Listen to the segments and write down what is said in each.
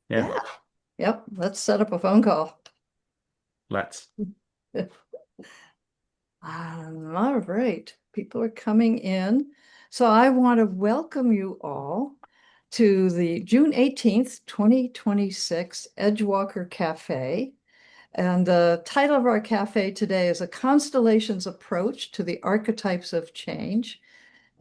Yeah, Yeah. Yep. Let's set up a phone call. let's. All right. People are coming in. So I want to welcome you all to the June 18th, 2026 Edgewalker Cafe. And the title of our cafe today is A Constellations Approach to the Archetypes of Change.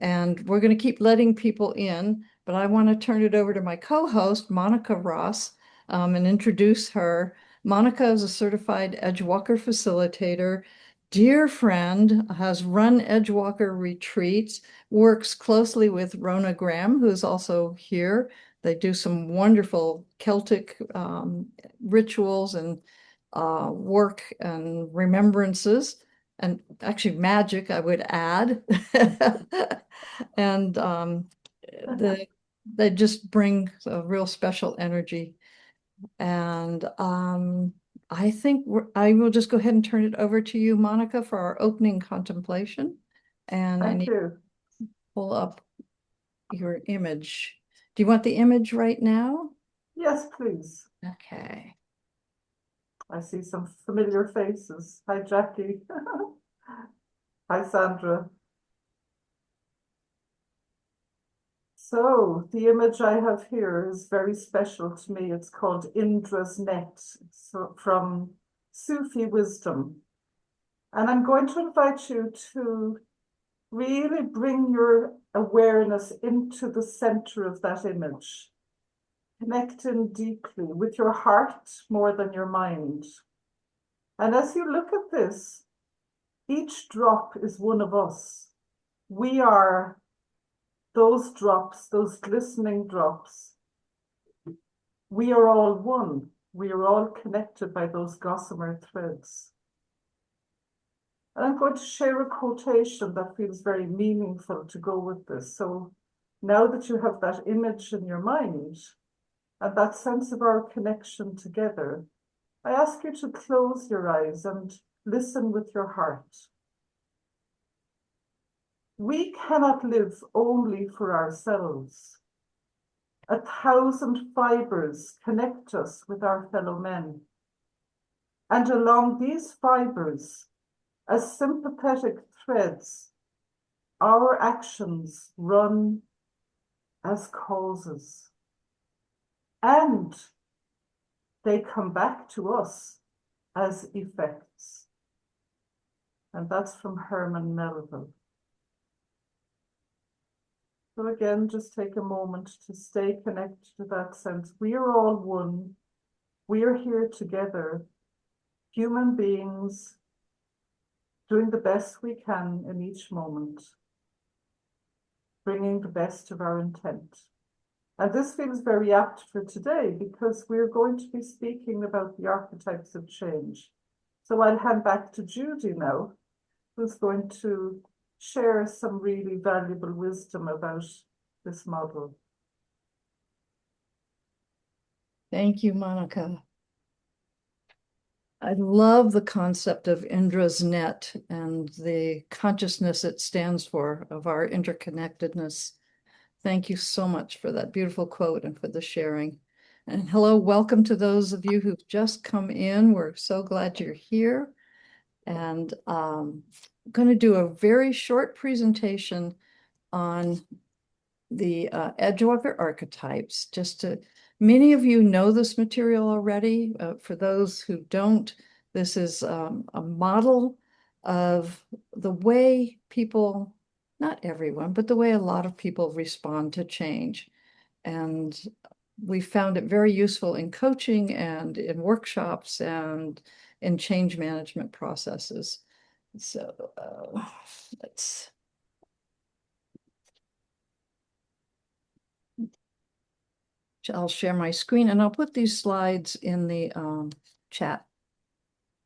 And we're going to keep letting people in, but I want to turn it over to my co-host, Monica Ross, and introduce her. Monica is a certified Edgewalker facilitator, dear friend, has run Edgewalker retreats, works closely with Rona Graham, who is also here. They do some wonderful Celtic rituals and work and remembrances and actually magic, I would add. And the they just bring a real special energy. And I think I will just go ahead and turn it over to you, Monica, for our opening contemplation. And I Thank need to you. pull up your image. Do you want the image right now? Yes, please. Okay. I see some familiar faces. Hi, Jackie. Hi, Sandra. So the image I have here is very special to me. It's called Indra's Net, so from Sufi wisdom. And I'm going to invite you to really bring your awareness into the center of that image. Connect in deeply with your heart more than your mind. And as you look at this, each drop is one of us. We are those drops, those glistening drops. We are all one. We are all connected by those gossamer threads. And I'm going to share a quotation that feels very meaningful to go with this. So now that you have that image in your mind and that sense of our connection together, I ask you to close your eyes and listen with your heart. We cannot live only for ourselves. 1,000 fibers connect us with our fellow men. And along these fibers, as sympathetic threads, our actions run as causes. And they come back to us as effects. And that's from Herman Melville. So again, just take a moment to stay connected to that sense. We are all one. We are here together, human beings, doing the best we can in each moment, bringing the best of our intent. And this feels very apt for today because we're going to be speaking about the archetypes of change. So I'll hand back to Judi now, who's going to share some really valuable wisdom about this model. Thank you, Monica. I love the concept of Indra's net and the consciousness it stands for of our interconnectedness. Thank you so much for that beautiful quote and for the sharing. And hello, welcome to those of you who've just come in. We're so glad you're here. And I'm going to do a very short presentation on the Edgewalker archetypes. Many of you know this material already. For those who don't, this is a model of the way people, not everyone, but the way a lot of people respond to change. And we found it very useful in coaching and in workshops and in change management processes. So let's I'll share my screen and I'll put these slides in the chat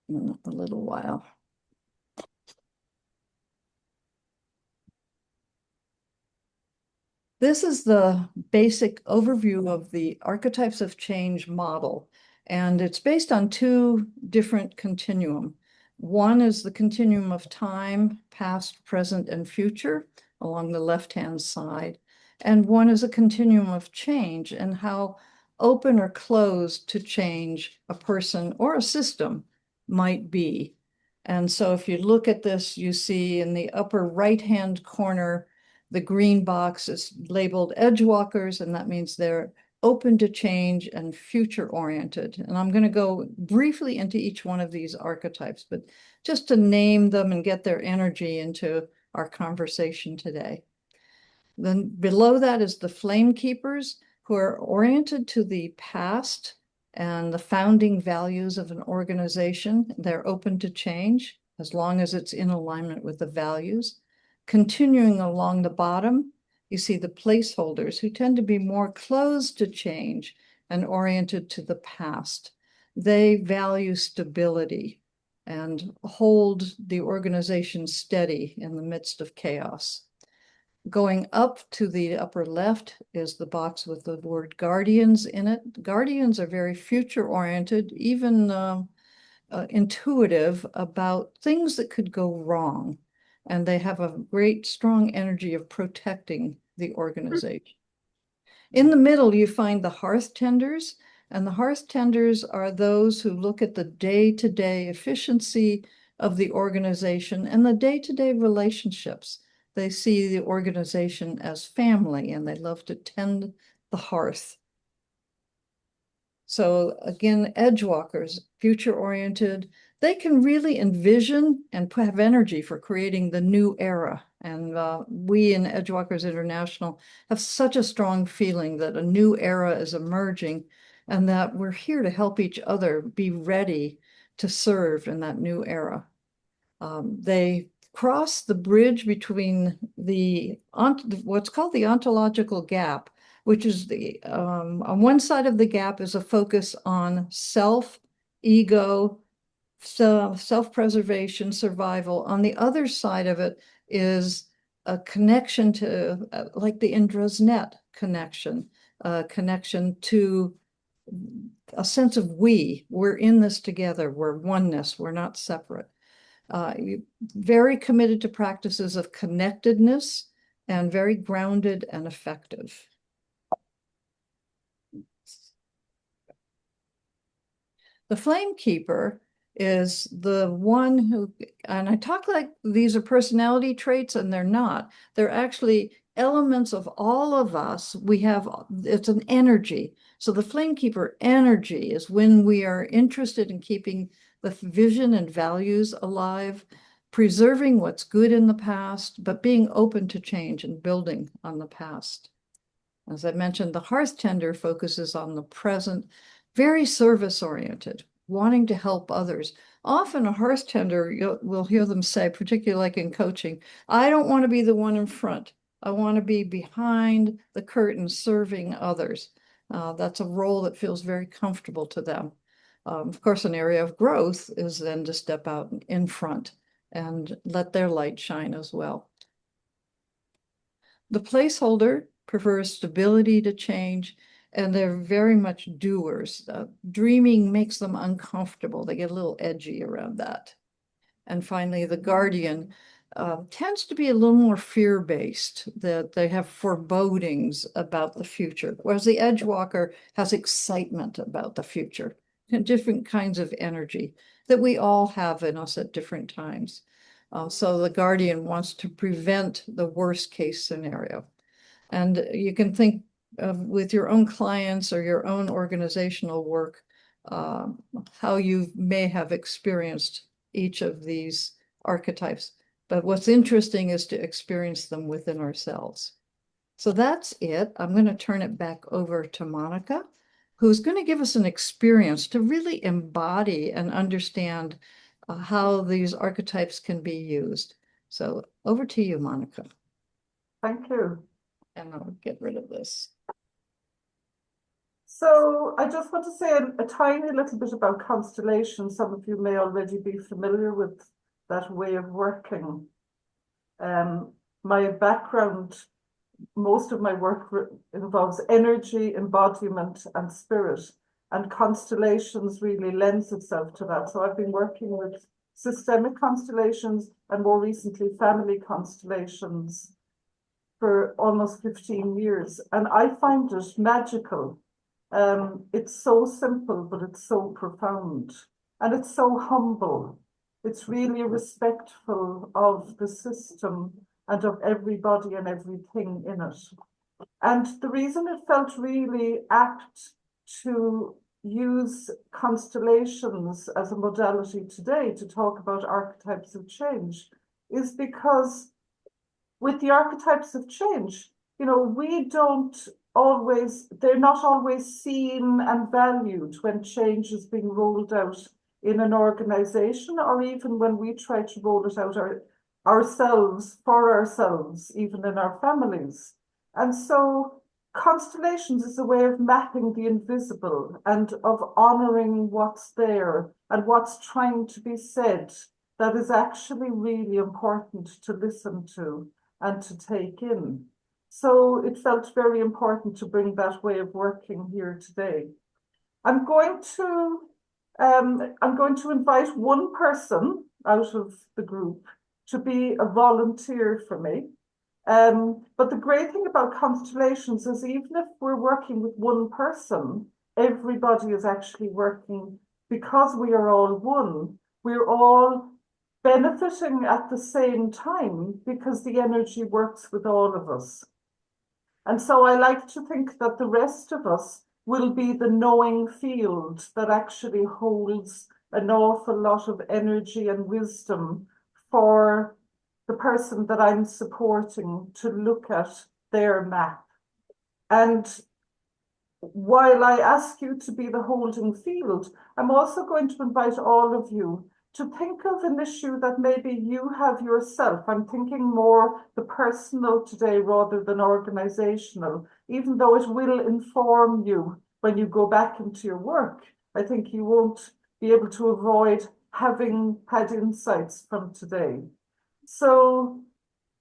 in a little while. This is the basic overview of the Archetypes of Change model, and it's based on two different continuum. One is the continuum of time, past, present, and future along the left-hand side, and one is a continuum of change and how open or closed to change a person or a system might be. And so if you look at this, you see in the upper right-hand corner, the green box is labeled Edgewalkers, and that means they're open to change and future-oriented. And I'm going to go briefly into each one of these archetypes, but just to name them and get their energy into our conversation today. Then below that is the Flamekeepers, who are oriented to the past and the founding values of an organization. They're open to change as long as it's in alignment with the values. Continuing along the bottom, you see the Placeholders, who tend to be more closed to change and oriented to the past. They value stability and hold the organization steady in the midst of chaos. Going up to the upper left is the box with the word guardians in it. Guardians are very future-oriented, even intuitive about things that could go wrong. And they have a great, strong energy of protecting the organization. In the middle, you find the Hearthtenders, and the Hearthtenders are those who look at the day-to-day efficiency of the organization and the day-to-day relationships. They see the organization as family, and they love to tend the hearth. So again, Edgewalkers, future-oriented, they can really envision and have energy for creating the new era. And we in Edgewalkers International have such a strong feeling that a new era is emerging and that we're here to help each other be ready to serve in that new era. They cross the bridge between what's called the ontological gap, which is on one side of the gap is a focus on self, ego, self-preservation, survival. On the other side of it is a connection to, like the Indra's net connection, connection to a sense of we're in this together, we're oneness, we're not separate. Very committed to practices of connectedness and very grounded and effective. The Flamekeeper is the one who, and I talk like these are personality traits, and they're not. They're actually elements of all of us. It's an energy. So the Flamekeeper energy is when we are interested in keeping the vision and values alive, preserving what's good in the past, but being open to change and building on the past. As I mentioned, the Hearthtender focuses on the present, very service-oriented, wanting to help others. Often a Hearthtender, we'll hear them say, particularly like in coaching, I don't want to be the one in front. I want to be behind the curtain serving others. That's a role that feels very comfortable to them. Of course, an area of growth is then to step out in front and let their light shine as well. The Placeholder prefers stability to change, and they're very much doers. Dreaming makes them uncomfortable. They get a little edgy around that. And finally, the Guardian tends to be a little more fear-based, that they have forebodings about the future, whereas the Edgewalker has excitement about the future. Different kinds of energy that we all have in us at different times. So the Guardian wants to prevent the worst case scenario. And you can think with your own clients or your own organizational work, how you may have experienced each of these archetypes. But what's interesting is to experience them within ourselves. So that's it. I'm going to turn it back over to Monica, who's going to give us an experience to really embody and understand how these archetypes can be used. So over to you, Monica. Thank you. And I'll get rid of this. So I just want to say a tiny little bit about constellations. Some of you may already be familiar with that way of working. My background, most of my work involves energy, embodiment, and spirit, and constellations really lends itself to that. So I've been working with systemic constellations and more recently family constellations for almost 15 years. And I find it magical It's so simple, but it's so profound. And it's so humble. It's really respectful of the system and of everybody and everything in it. And the reason it felt really apt to use constellations as a modality today to talk about archetypes of change is because with the archetypes of change, we don't always, they're not always seen and valued when change is being rolled out in an organization, or even when we try to roll it out ourselves, for ourselves, even in our families. And so constellations is a way of mapping the invisible and of honoring what's there and what's trying to be said that is actually really important to listen to and to take in. So it felt very important to bring that way of working here today. I'm going to invite one person out of the group to be a volunteer for me. But the great thing about constellations is even if we're working with one person, everybody is actually working because we are all one. We're all benefiting at the same time because the energy works with all of us. And so I like to think that the rest of us will be the knowing field that actually holds an awful lot of energy and wisdom for the person that I'm supporting to look at their map. And while I ask you to be the holding field, I'm also going to invite all of you to think of an issue that maybe you have yourself. I'm thinking more the personal today rather than organizational, even though it will inform you when you go back into your work. I think you won't be able to avoid having had insights from today. So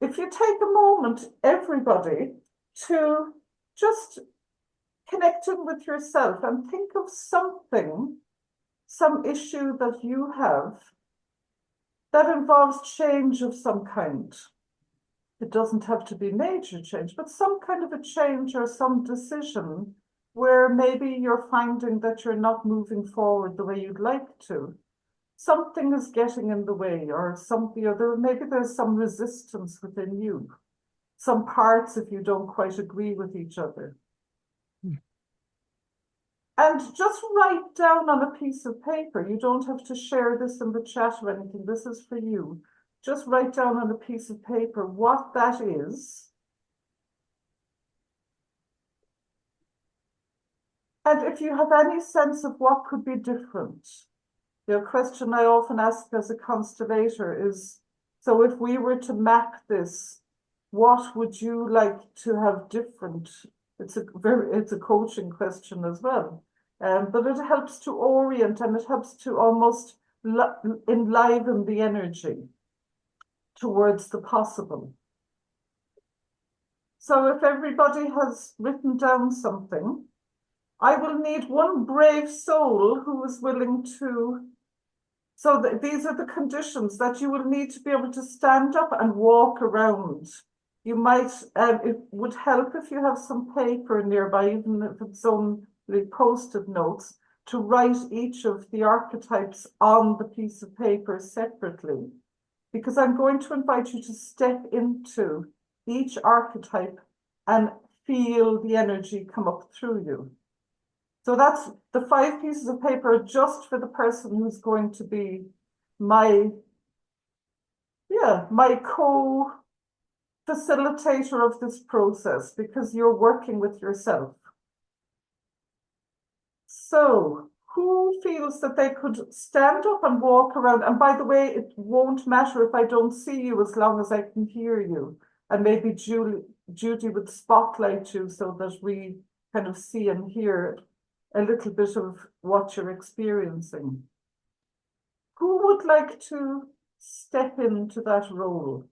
if you take a moment, everybody, to just connect in with yourself and think of something, some issue that you have that involves change of some kind. It doesn't have to be major change, but some kind of a change or some decision where maybe you're finding that you're not moving forward the way you'd like to. Something is getting in the way, or something, or maybe there's some resistance within you. Some parts if you don't quite agree with each other. And just write down on a piece of paper. You don't have to share this in the chat or anything. This is for you. Just write down on a piece of paper what that is. And if you have any sense of what could be different. The question I often ask as a constellator is, so if we were to map this, what would you like to have different? It's a coaching question as well. But it helps to orient and it helps to almost enliven the energy towards the possible. So if everybody has written down something, I will need one brave soul who is willing to. So these are the conditions that you will need to be able to stand up and walk around. You might, it would help if you have some paper nearby, even if it's only post-it notes, to write each of the archetypes on the piece of paper separately. Because I'm going to invite you to step into each archetype and feel the energy come up through you. So that's the 5 pieces of paper just for the person who's going to be my co-facilitator of this process, because you're working with yourself. So who feels that they could stand up and walk around? And by the way, it won't matter if I don't see you as long as I can hear you. And maybe Judi would spotlight you so that we kind of see and hear a little bit of what you're experiencing. Who would like to step into that role?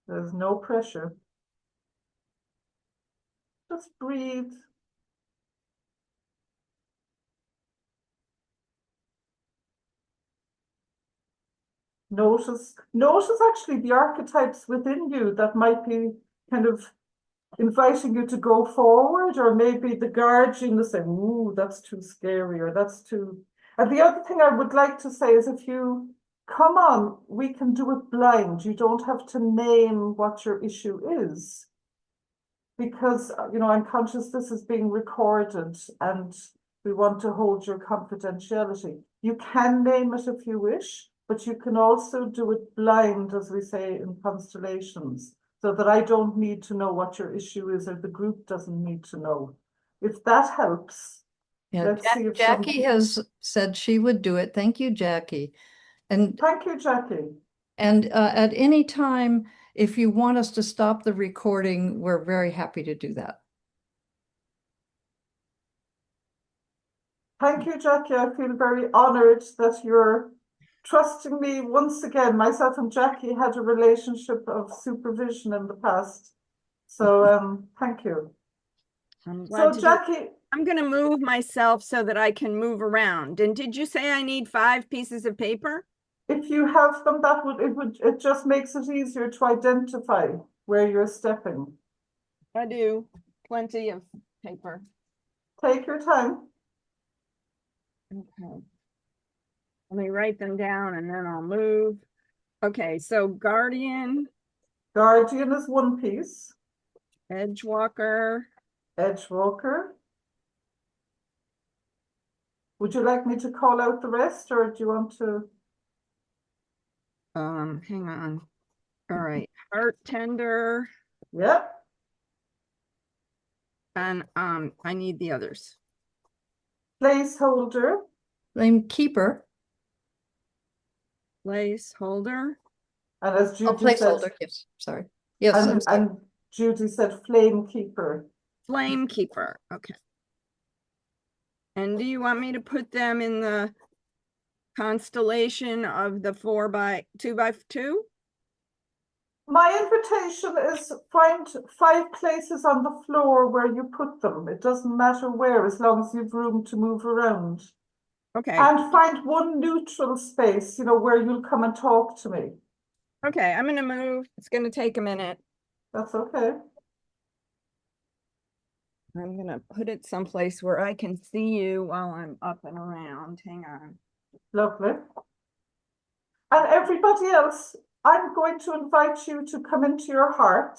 There's no pressure. Just breathe. Notice actually the archetypes within you that might be kind of inviting you to go forward, or maybe the guardian is saying, ooh, that's too scary, or that's too. And the other thing I would like to say is, if you come on, we can do it blind. You don't have to name what your issue is. Because, I'm conscious this is being recorded and we want to hold your confidentiality. You can name it if you wish, but you can also do it blind, as we say in Constellations, so that I don't need to know what your issue is, or the group doesn't need to know. If that helps, Yeah, let's see if Jackie has said she would do it. Thank you, Jackie. And Thank you, Jackie. at any time, if you want us to stop the recording, we're very happy to do that. Thank you, Jackie. I feel very honored that you're trusting me once again. Myself and Jackie had a relationship of supervision in the past. So thank you. I'm glad So to Jackie, I'm going to move myself so that I can move around. And did you say I need 5 pieces of paper? if you have them, it just makes it easier to identify where you're stepping. I do. Plenty of paper. Take your time. Okay. Let me write them down and then I'll move. Okay, so Guardian, Guardian is one piece. Edgewalker, Edgewalker. Would you like me to call out the rest, or do you want to? hang on. All right, Hearthtender, Yep. and I need the others. Placeholder. Flamekeeper. Placeholder. And as Oh, Judy said, placeholder. Yes, sorry. Yes, I'm sorry. and Judy said Flamekeeper. Flamekeeper. Okay. And do you want me to put them in the constellation of the 2x2? My invitation is find 5 places on the floor where you put them. It doesn't matter where, as long as you've room to move around. Okay. And find one neutral space, where you'll come and talk to me. Okay, I'm going to move. It's going to take a minute. That's okay. I'm going to put it someplace where I can see you while I'm up and around. Hang on. Lovely. And everybody else, I'm going to invite you to come into your heart.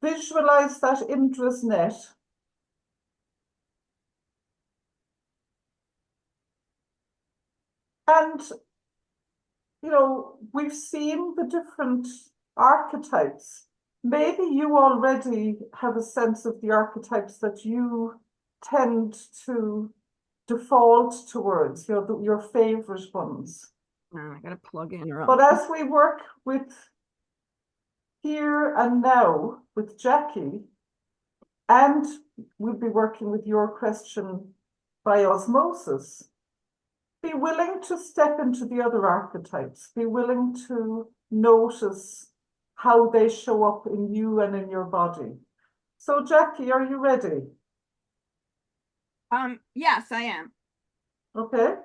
Visualize that Indra's net. And, we've seen the different archetypes. Maybe you already have a sense of the archetypes that you tend to default towards, your favorite ones. I got to plug in. But as we work with here and now with Jackie, and we'll be working with your question by osmosis, be willing to step into the other archetypes. Be willing to notice how they show up in you and in your body. So Jackie, are you ready? Yes, I am. Okay.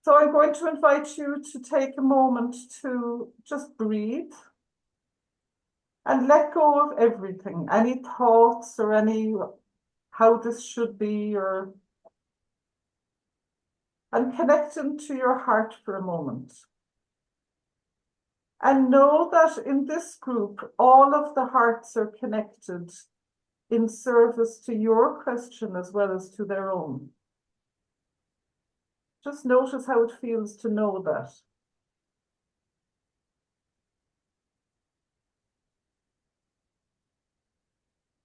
So I'm going to invite you to take a moment to just breathe and let go of everything, any thoughts or any how this should be, and connect into your heart for a moment. And know that in this group, all of the hearts are connected in service to your question as well as to their own. Just notice how it feels to know that.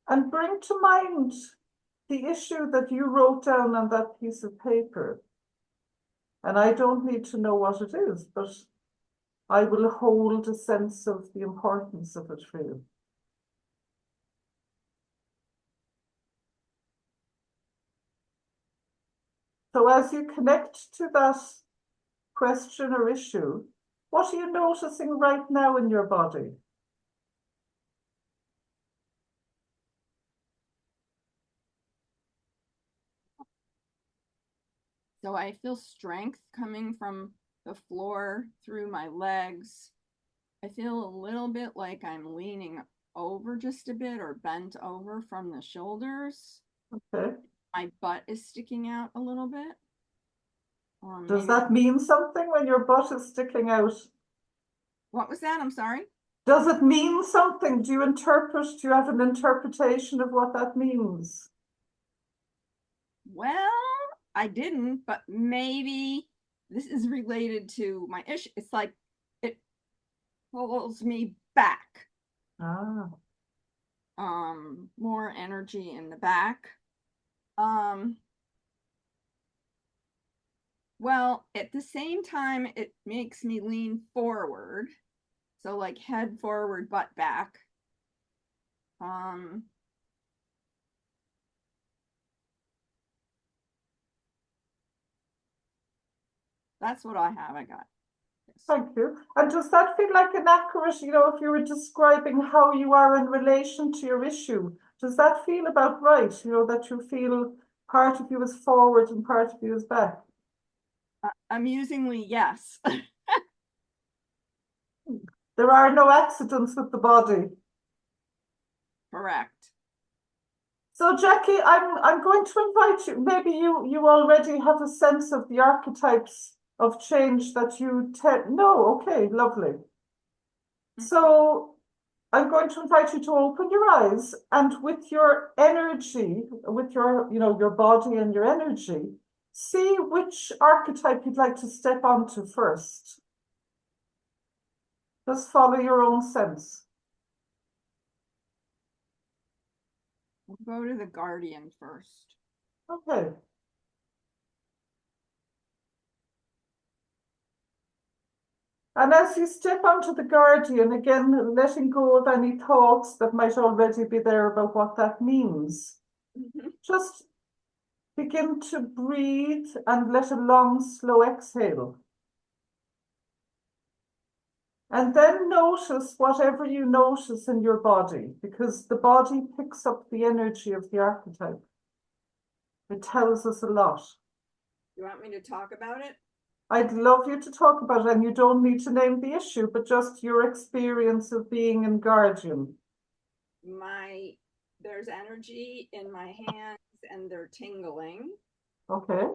And bring to mind the issue that you wrote down on that piece of paper. And I don't need to know what it is, but I will hold a sense of the importance of it for you. So as you connect to that question or issue, what are you noticing right now in your body? So I feel strength coming from the floor through my legs. I feel a little bit like I'm leaning over just a bit or bent over from the shoulders. Okay. My butt is sticking out a little bit. Or Does maybe, that mean something when your butt is sticking out? what was that? I'm sorry. Does it mean something? Do you have an interpretation of what that means? Well, I didn't, but maybe this is related to my issue. It's like it pulls me back. Ah, More energy in the back. Well, at the same time, it makes me lean forward. So like head forward, butt back. Um, that's what I have. I got. Yes. thank you. And does that feel like an accurate, if you were describing how you are in relation to your issue, does that feel about right? That you feel part of you is forward and part of you is back? Amusingly, yes. There are no accidents with the body. Correct. So Jackie, I'm going to invite you. Maybe you already have a sense of the archetypes of change that you tend. No, okay, lovely. So I'm going to invite you to open your eyes and with your energy, with your body and your energy, see which archetype you'd like to step onto first. Just follow your own sense. We'll go to the Guardian first. Okay. And as you step onto the Guardian, again, letting go of any thoughts that might already be there about what that means, just begin to breathe and let a long, slow exhale. And then notice whatever you notice in your body, because the body picks up the energy of the archetype. It tells us a lot. You want me to talk about it? I'd love you to talk about it, and you don't need to name the issue, but just your experience of being in Guardian. There's energy in my hands and they're tingling. Okay.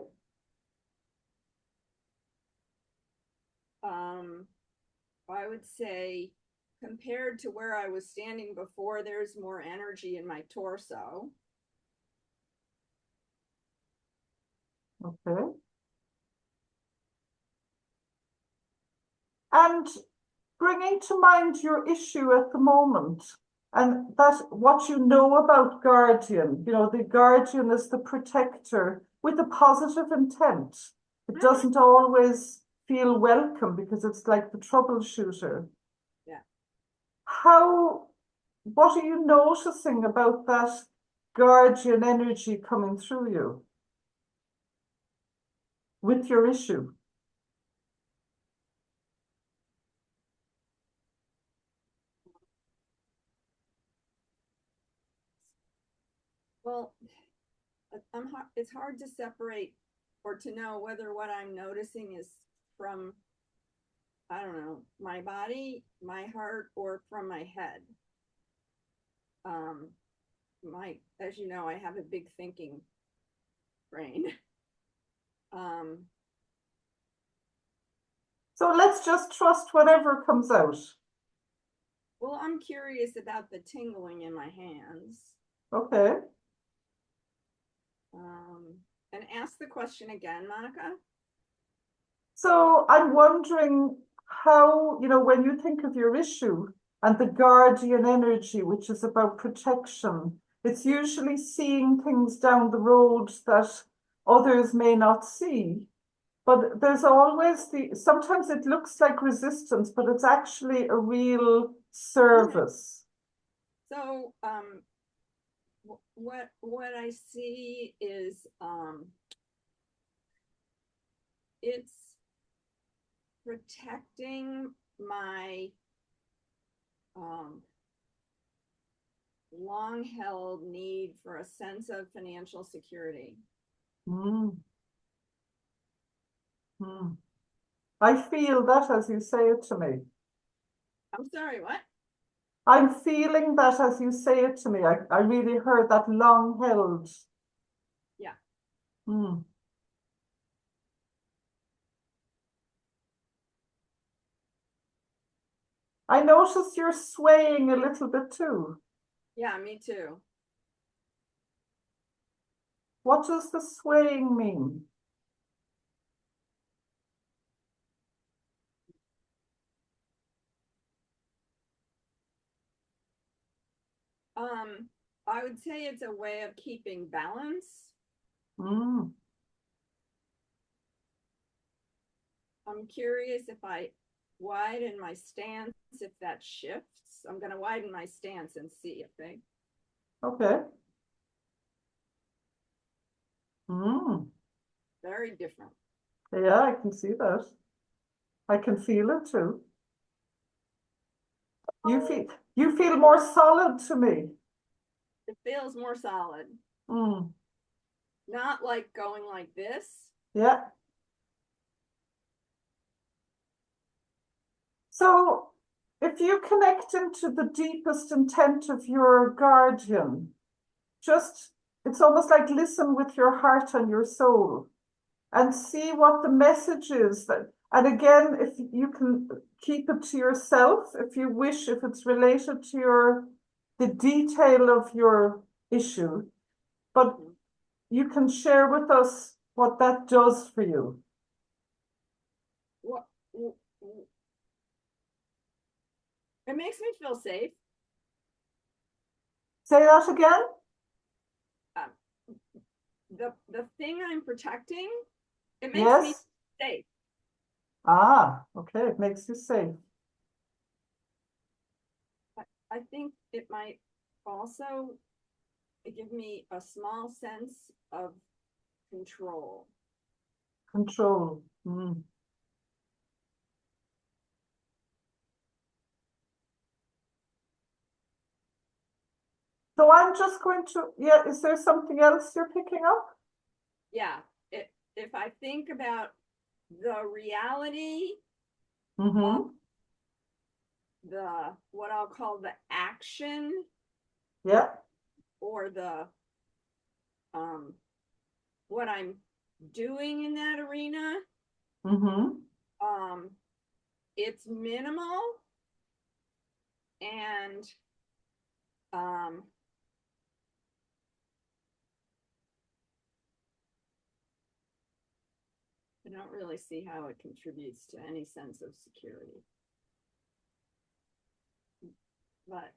I would say compared to where I was standing before, there's more energy in my torso. Okay. And bringing to mind your issue at the moment, and that's what you know about Guardian. The Guardian is the protector with a positive intent. It doesn't always feel welcome because it's like the troubleshooter. Yeah. What are you noticing about that Guardian energy coming through you with your issue? Well, it's hard to separate or to know whether what I'm noticing is from, I don't know, my body, my heart, or from my head. As you know, I have a big thinking brain. So let's just trust whatever comes out. Well, I'm curious about the tingling in my hands. Okay. And ask the question again, Monica. So I'm wondering how, when you think of your issue and the Guardian energy, which is about protection, it's usually seeing things down the road that others may not see. But there's always sometimes it looks like resistance, but it's actually a real service. So, what I see is, it's protecting my, long-held need for a sense of financial security. Mm. I feel that as you say it to me. I'm sorry, what? I'm feeling that as you say it to me. I really heard that long held. Yeah. I notice you're swaying a little bit too. Yeah, me too. What does the swaying mean? I would say it's a way of keeping balance. Mm. I'm curious if I widen my stance, if that shifts. I'm going to widen my stance and see, okay? Okay. Mm. Very different. Yeah, I can see that. I can feel it too. You feel more solid to me. It feels more solid. Mm. Not like going like this. Yeah. So if you connect into the deepest intent of your guardian, it's almost like listen with your heart and your soul and see what the message is that, and again, if you can keep it to yourself, if you wish, if it's related to the detail of your issue, but you can share with us what that does for you. What? It makes me feel safe. Say that again. The thing I'm protecting, it makes Yes. me safe. Ah, okay, it makes you safe. I think it might also give me a small sense of control. Control. Mm. So I'm just going to, yeah, is there something else you're picking up? Yeah, if I think about the reality Mm-hmm. of what I'll call the action, Yeah. or the what I'm doing in that arena, Mm-hmm. it's minimal, and I don't really see how it contributes to any sense of security. But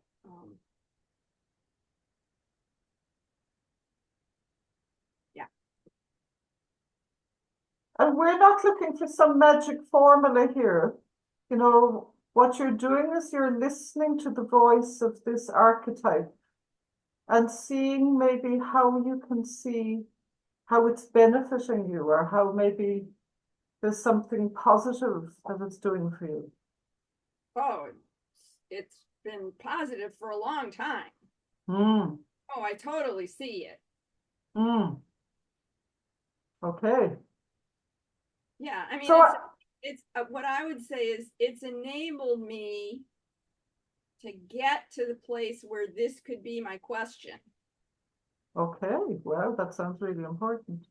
yeah. And we're not looking for some magic formula here. You know, what you're doing is you're listening to the voice of this archetype and seeing maybe how you can see how it's benefiting you, or how maybe there's something positive that it's doing for you. Oh, it's been positive for a long time. Mm. Oh, I totally see it. Mm. Okay. Yeah, I mean, So it's what I would say is it's enabled me to get to the place where this could be my question. okay, well, that sounds really important.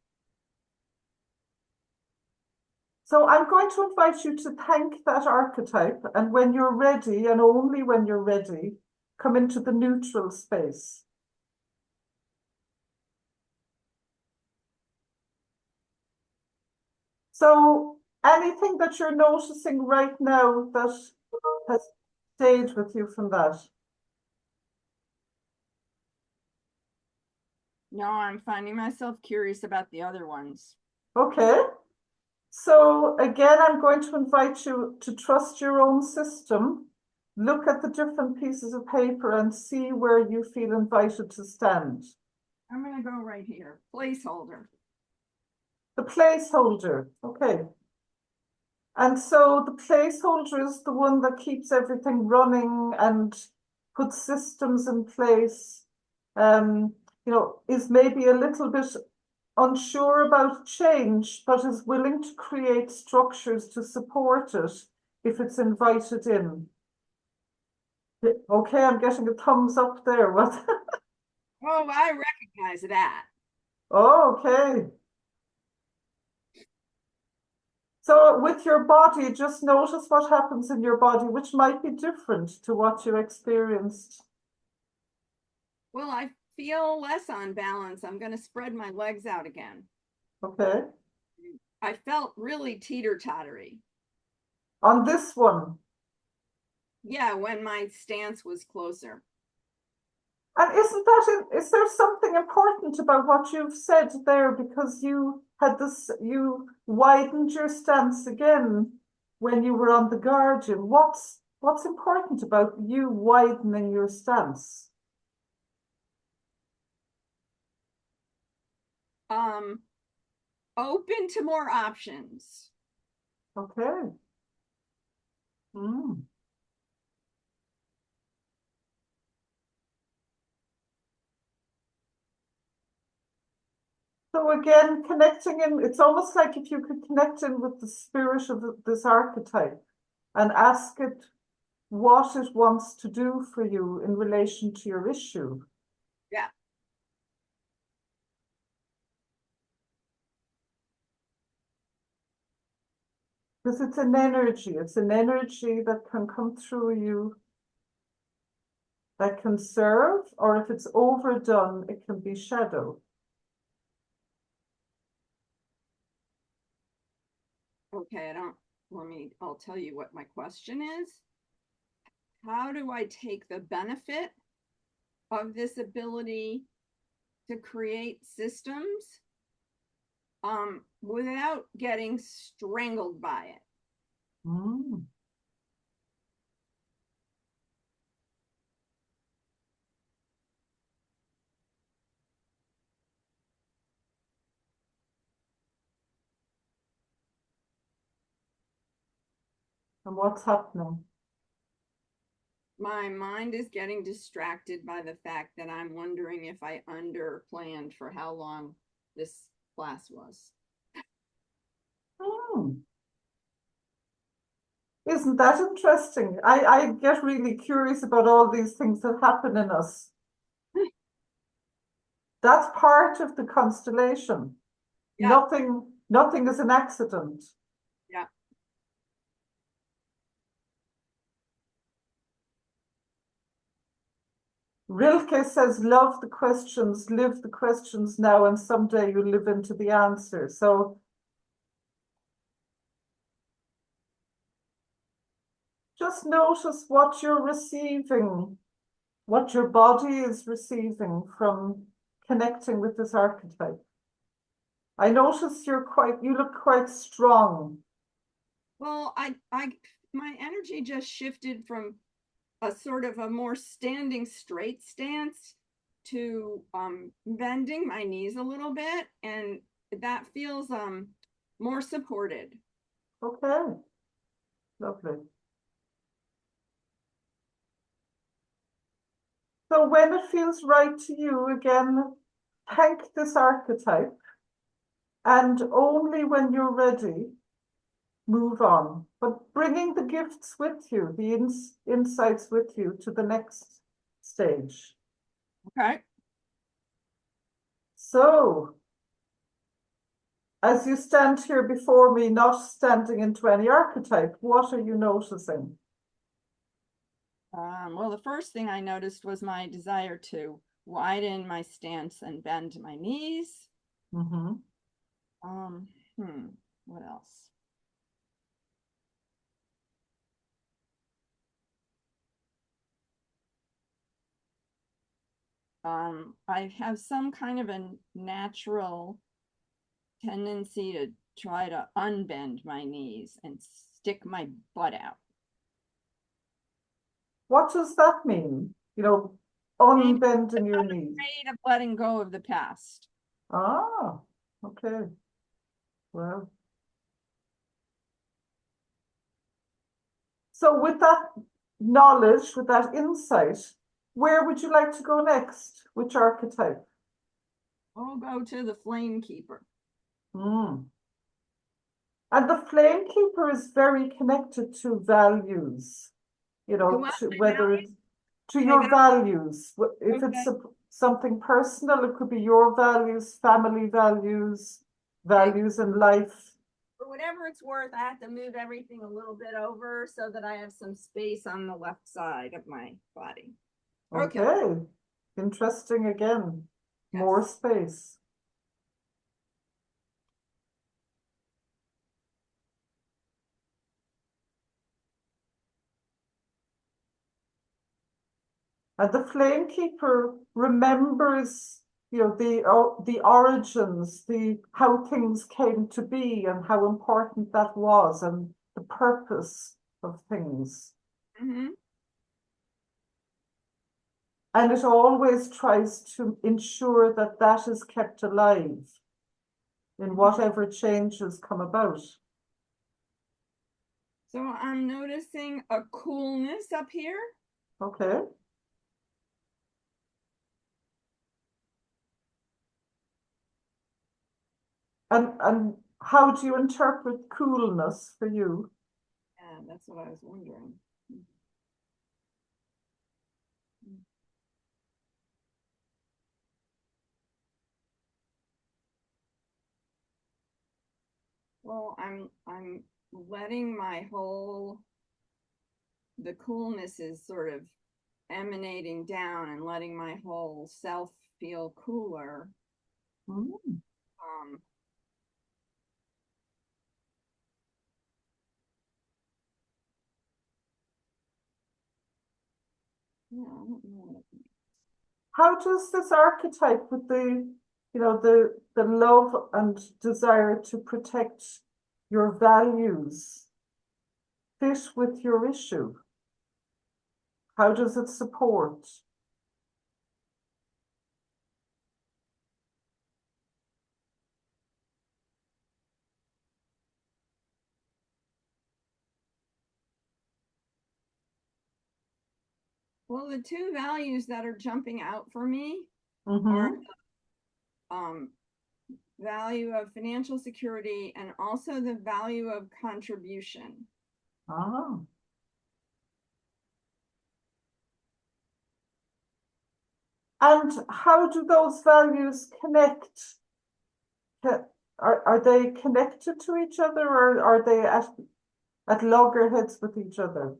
So I'm going to invite you to thank that archetype, and when you're ready, and only when you're ready, come into the neutral space. So anything that you're noticing right now that has stayed with you from that? No, I'm finding myself curious about the other ones. Okay. So again, I'm going to invite you to trust your own system. Look at the different pieces of paper and see where you feel invited to stand. I'm going to go right here. Placeholder. The placeholder. Okay. And so the placeholder is the one that keeps everything running and puts systems in place. You know, is maybe a little bit unsure about change, but is willing to create structures to support it if it's invited in. Okay, I'm getting a thumbs up there. What? Oh, I recognize that. Oh, okay. So with your body, just notice what happens in your body, which might be different to what you experienced. Well, I feel less on balance. I'm going to spread my legs out again. Okay. I felt really teeter-tottery. On this one. Yeah, when my stance was closer. And is there something important about what you've said there? Because you you widened your stance again when you were on the Guardian. What's important about you widening your stance? Open to more options. Okay. Mm. So again, connecting in, it's almost like if you could connect in with the spirit of this archetype and ask it what it wants to do for you in relation to your issue. Yeah. Because it's an energy that can come through you, that can serve, or if it's overdone, it can be shadow. Okay, I'll tell you what my question is. How do I take the benefit of this ability to create systems without getting strangled by it? Mm. And what's happening? My mind is getting distracted by the fact that I'm wondering if I underplanned for how long this class was. Mm. Isn't that interesting? I get really curious about all these things that happen in us. That's part of the constellation. Yeah. Nothing is an accident. Yeah. Rilke says, love the questions, live the questions now, and someday you live into the answer. So just notice what you're receiving, what your body is receiving from connecting with this archetype. I notice you look quite strong. Well, my energy just shifted from a sort of a more standing straight stance to bending my knees a little bit, and that feels more supported. Okay, lovely. So when it feels right to you, again, thank this archetype, and only when you're ready, move on. But bringing the gifts with you, the insights with you to the next stage. Okay. So, as you stand here before me, not standing into any archetype, what are you noticing? Well, the first thing I noticed was my desire to widen my stance and bend my knees. Mm-hmm. What else? I have some kind of a natural tendency to try to unbend my knees and stick my butt out. What does that mean? Unbending your knees. Afraid of letting go of the past. Ah, okay. Well. So with that knowledge, with that insight, where would you like to go next? Which archetype? I'll go to the Flamekeeper. Hmm. And the Flamekeeper is very connected to values, you know, what? to whether it's to My your values. If Okay. it's something personal, it could be your values, family values, values in life. For whatever it's worth, I have to move everything a little bit over so that I have some space on the left side of my body. Okay. Interesting again. More Yes. space. And the Flamekeeper remembers, you know, the origins, the how things came to be and how important that was and the purpose of things. Mm-hmm. And it always tries to ensure that that is kept alive in whatever changes come about. So I'm noticing a coolness up here. Okay. And how do you interpret coolness for you? Yeah, that's what I was wondering. Well, I'm letting my whole the coolness is sort of emanating down and letting my whole self feel cooler. Mm. Um, yeah, I don't know what it means. How does this archetype with the love and desire to protect your values fit with your issue? How does it support? Well, the two values that are jumping out for me are Mm-hmm. value of financial security and also the value of contribution. Ah. And how do those values connect? Are they connected to each other or are they at loggerheads with each other?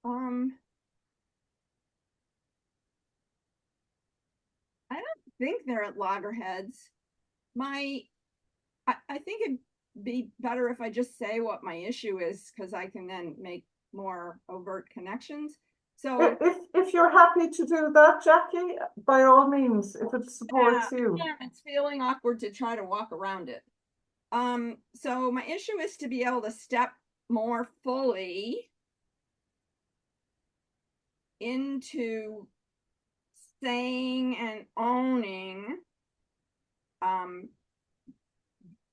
Um, I don't think they're at loggerheads. I think it'd be better if I just say what my issue is because I can then make more overt connections. So If you're happy to do that, Jackie, by all means, if it supports you. yeah, it's feeling awkward to try to walk around it. So my issue is to be able to step more fully into saying and owning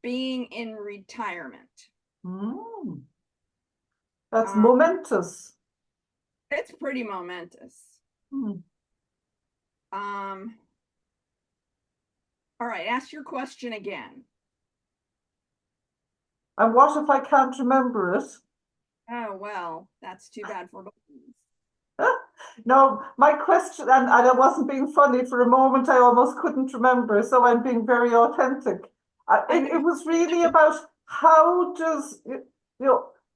being in retirement. Mm. That's Um, momentous. it's pretty momentous. Mm. All right, ask your question again. And what if I can't remember it? Oh, well, that's too bad for both of us. No, my question, and I wasn't being funny for a moment, I almost couldn't remember, so I'm being very authentic. It was really about how does,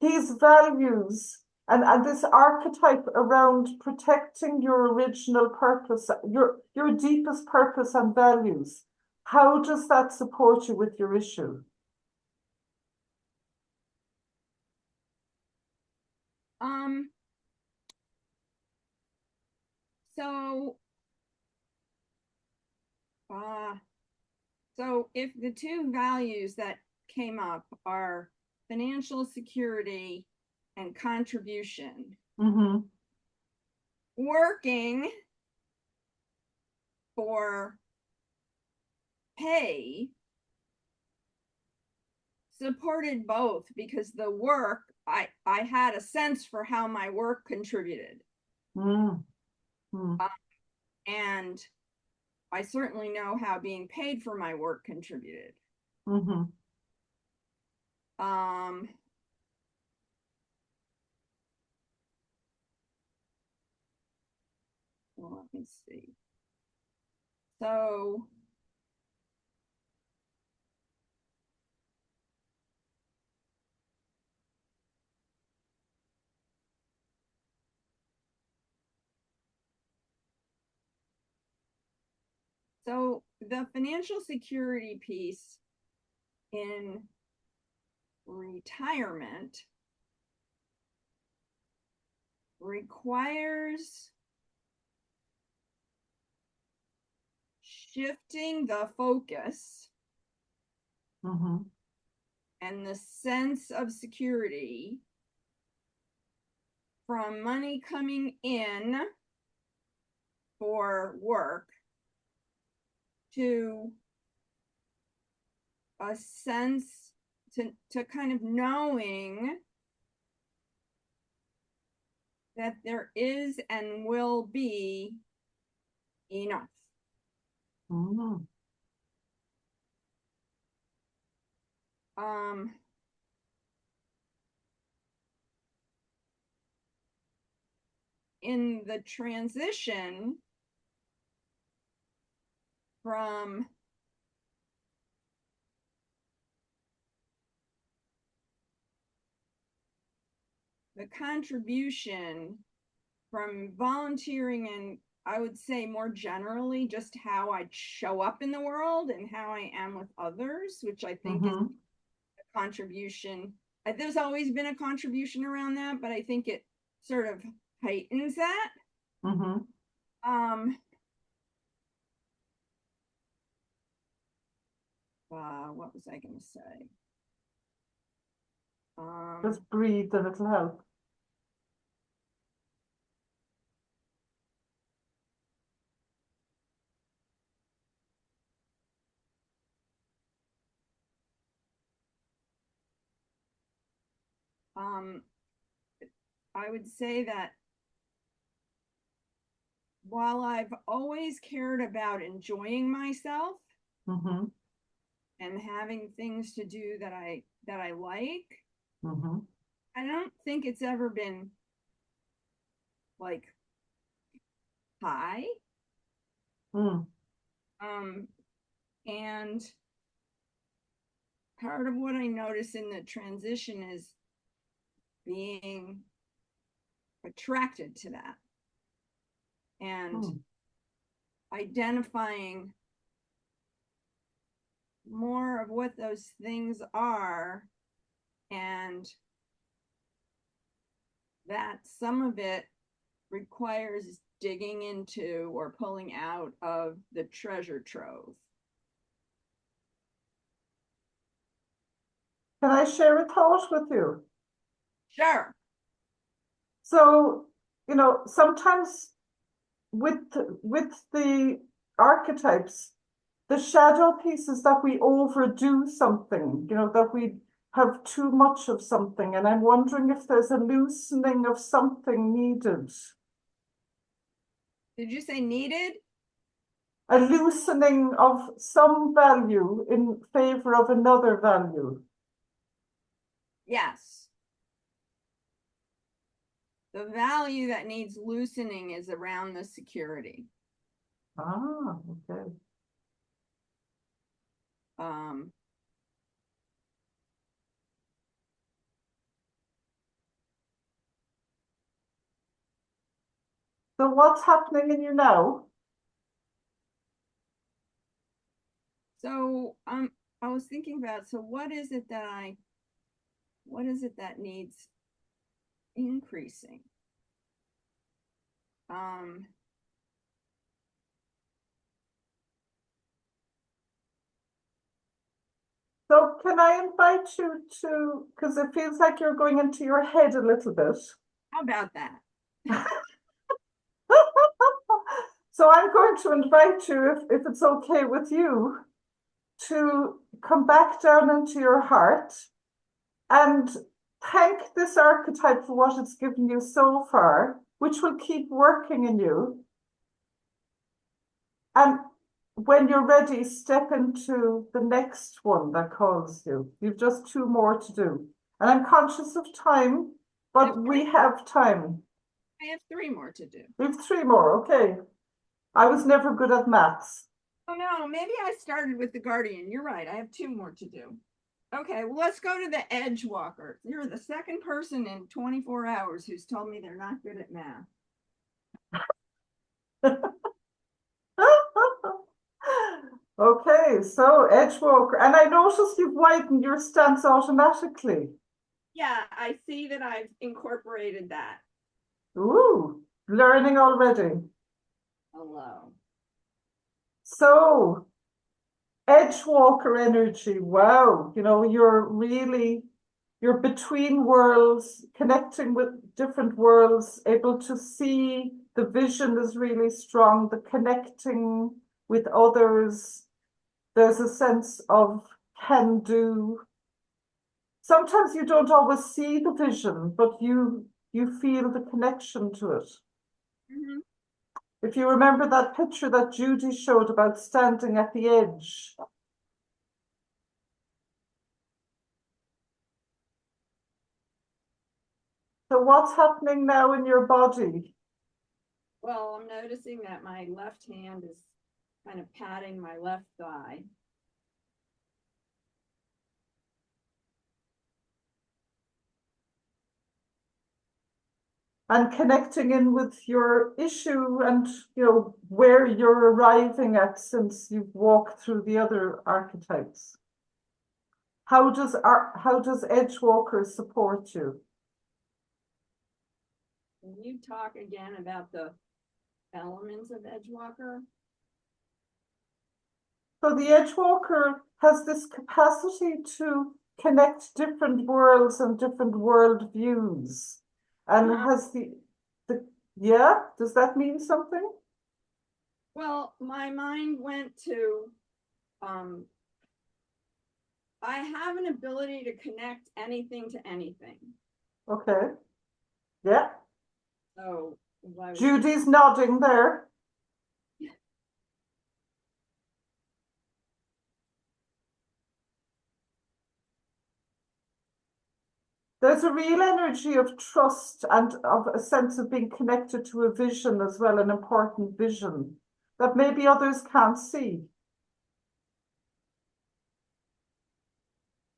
these values and this archetype around protecting your original purpose, your deepest purpose and values, how does that support you with your issue? Um, so, uh, so if the two values that came up are financial security and contribution, Mm-hmm. working for pay supported both because the work I had a sense for how my work contributed. Mm. Mm. And I certainly know how being paid for my work contributed. Mm-hmm. Well, let me see. So the financial security piece in retirement requires shifting the focus Mm-hmm. and the sense of security from money coming in for work to a sense to kind of knowing that there is and will be enough. Mm-hmm. In the transition from the contribution from volunteering and I would say more generally just how I show up in the world and how I am with others, which I think is a contribution. There's always been a contribution around that, but I think it sort of heightens that. Mm-hmm. What was I going to say? Just breathe and it'll help. I would say that while I've always cared about enjoying myself Mm-hmm. and having things to do that I like, Mm-hmm. I don't think it's ever been like high. Mm. And part of what I notice in the transition is being attracted to that and identifying more of what those things are, and that some of it requires digging into or pulling out of the treasure trove. Can I share a thought with you? Sure. So, you know, sometimes with the archetypes, the shadow piece is that we overdo something, you know, that we have too much of something. And I'm wondering if there's a loosening of something needed. Did you say needed? A loosening of some value in favor of another value. Yes. The value that needs loosening is around the security. Ah, okay. So what's happening in you now? So I was thinking about, so what is it that needs increasing? So can I invite you to, because it feels like you're going into your head a little bit. How about that? So I'm going to invite you, if it's okay with you, to come back down into your heart and thank this archetype for what it's given you so far, which will keep working in you. And when you're ready, step into the next one that calls you. You've just 2 more to do. And I'm conscious of time, but we have time. I have 3 more to do. We have 3 more, okay. I was never good at maths. Oh no, maybe I started with the Guardian. You're right. I have 2 more to do. Okay, well, let's go to the Edgewalker. You're the second person in 24 hours who's told me they're not good at math. Okay, so Edgewalker. And I noticed you've widened your stance automatically. Yeah, I see that I've incorporated that. Ooh, learning already. Hello. So, Edgewalker energy, wow, you know, you're between worlds, connecting with different worlds, able to see, the vision is really strong, the connecting with others, there's a sense of can do. Sometimes you don't always see the vision, but you feel the connection to it. Mhm. If you remember that picture that Judy showed about standing at the edge. So what's happening now in your body? Well, I'm noticing that my left hand is kind of patting my left thigh. And connecting in with your issue and, you know, where you're arriving at since you've walked through the other archetypes. How does Edgewalker support you? Can you talk again about the elements of Edgewalker? So the Edgewalker has this capacity to connect different worlds and different world views, and has the yeah. Does that mean something? Well, my mind went to I have an ability to connect anything to anything. Okay. Yeah. So Judy's nodding there. There's a real energy of trust and of a sense of being connected to a vision as well, an important vision that maybe others can't see.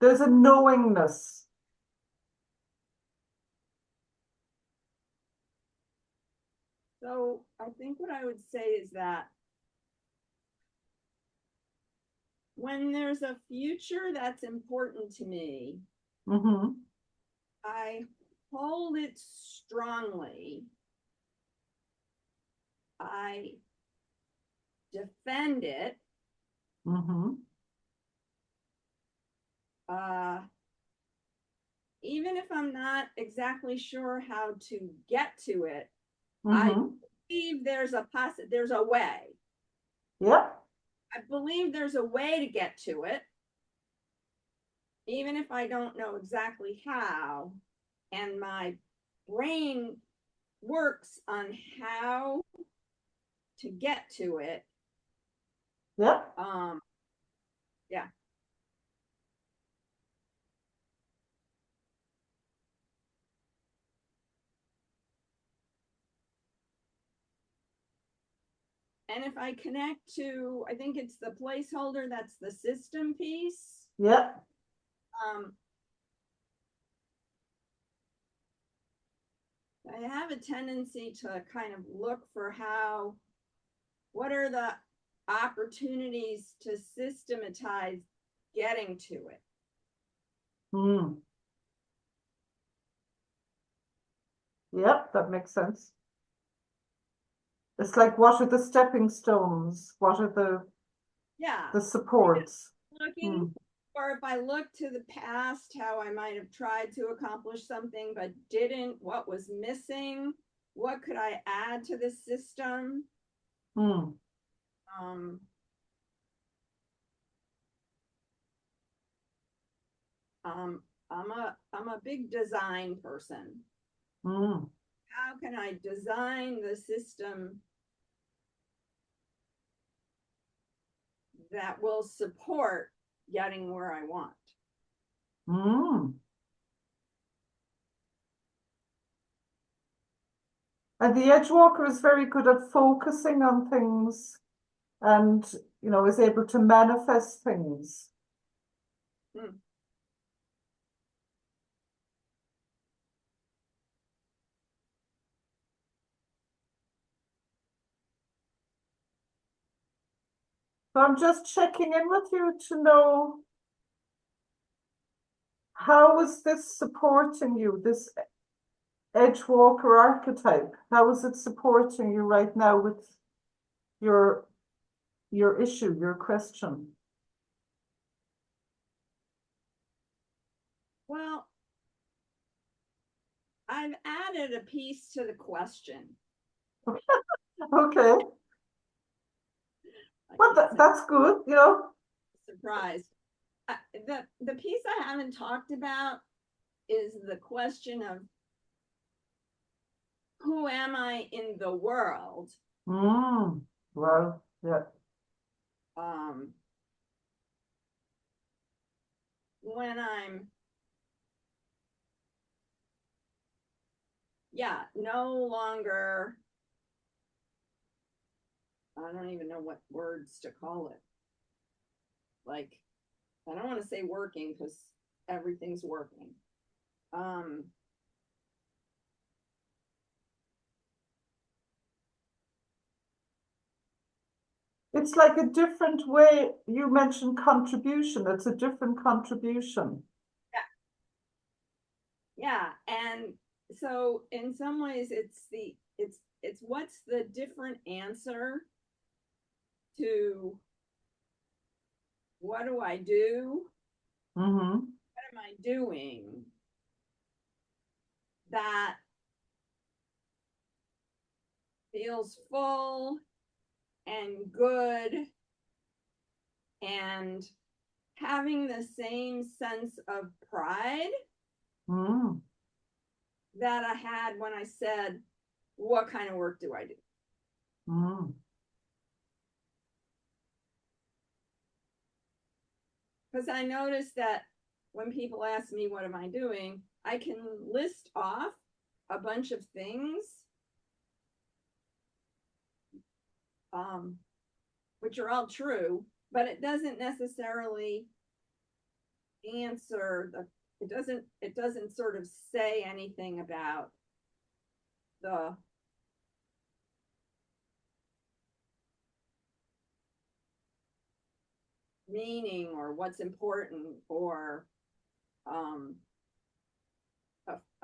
There's a knowingness. So I think what I would say is that when there's a future that's important to me, Mm-hmm. I hold it strongly. I defend it. Mm-hmm. Even if I'm not exactly sure how to get to it, Mm-hmm. I believe there's a way. Yeah. I believe there's a way to get to it, even if I don't know exactly how. And my brain works on how to get to it. Yeah. Yeah. And if I connect to, I think it's the placeholder, that's the system piece. Yeah. I have a tendency to kind of look for what are the opportunities to systematize getting to it. Mm. Yep, that makes sense. It's like, what are the stepping stones? What are the supports? Looking, or if I look to the past, how I might have tried to accomplish something but didn't, what was missing, what could I add to the system? Mm. I'm a big design person. Mm. How can I design the system that will support getting where I want? Mm. And the Edgewalker is very good at focusing on things and, you know, is able to manifest things. Hmm. So I'm just checking in with you to know, how is this supporting you, this Edgewalker archetype? How is it supporting you right now with your issue, your question? Well, I've added a piece to the question. Okay. Well, that's good, you know. Surprised. The piece I haven't talked about is the question of who am I in the world? Well, yeah. When I'm no longer, I don't even know what words to call it. Like, I don't want to say working because everything's working. It's like a different way. You mentioned contribution. It's a different contribution. Yeah. And so in some ways it's what's the different answer to what do I do? Mm-hmm. What am I doing that feels full and good and having the same sense of pride that I had when I said, what kind of work do I do? Because I noticed that when people ask me, what am I doing? I can list off a bunch of things, which are all true, but it doesn't necessarily answer it doesn't sort of say anything about the meaning or what's important or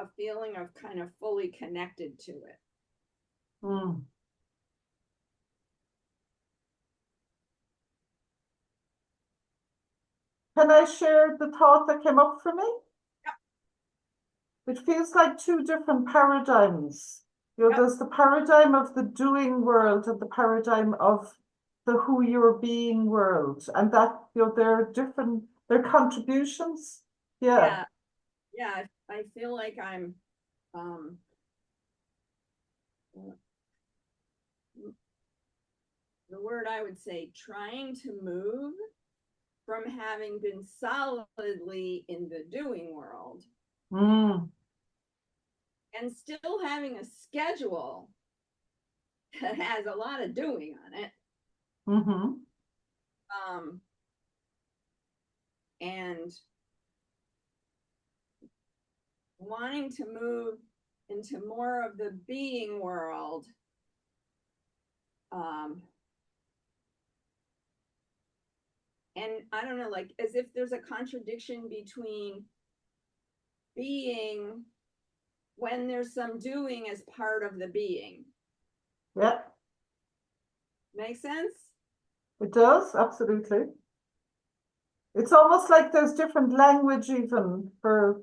a feeling of kind of fully connected to it. Can I share the thought that came up for me? It feels like two different paradigms. You know, there's the paradigm of the doing world and the paradigm of the who you're being world. And that, you know, they're different, they're contributions. Yeah. I feel like I'm the word I would say trying to move from having been solidly in the doing world and still having a schedule that has a lot of doing on it. And wanting to move into more of the being world. And I don't know, like as if there's a contradiction between being when there's some doing as part of the being. Yeah. Make sense? It does, absolutely. It's almost like there's different language even for...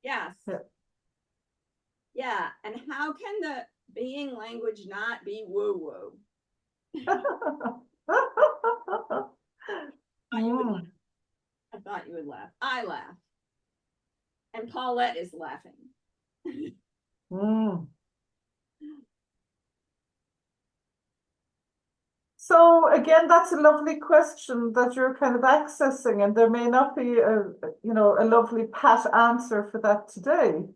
Yes. Yeah. And how can the being language not be woo-woo? I thought you would laugh. I laugh. And Paulette is laughing. Mm. So again, that's a lovely question that you're kind of accessing, and there may not be a lovely pat answer for that today.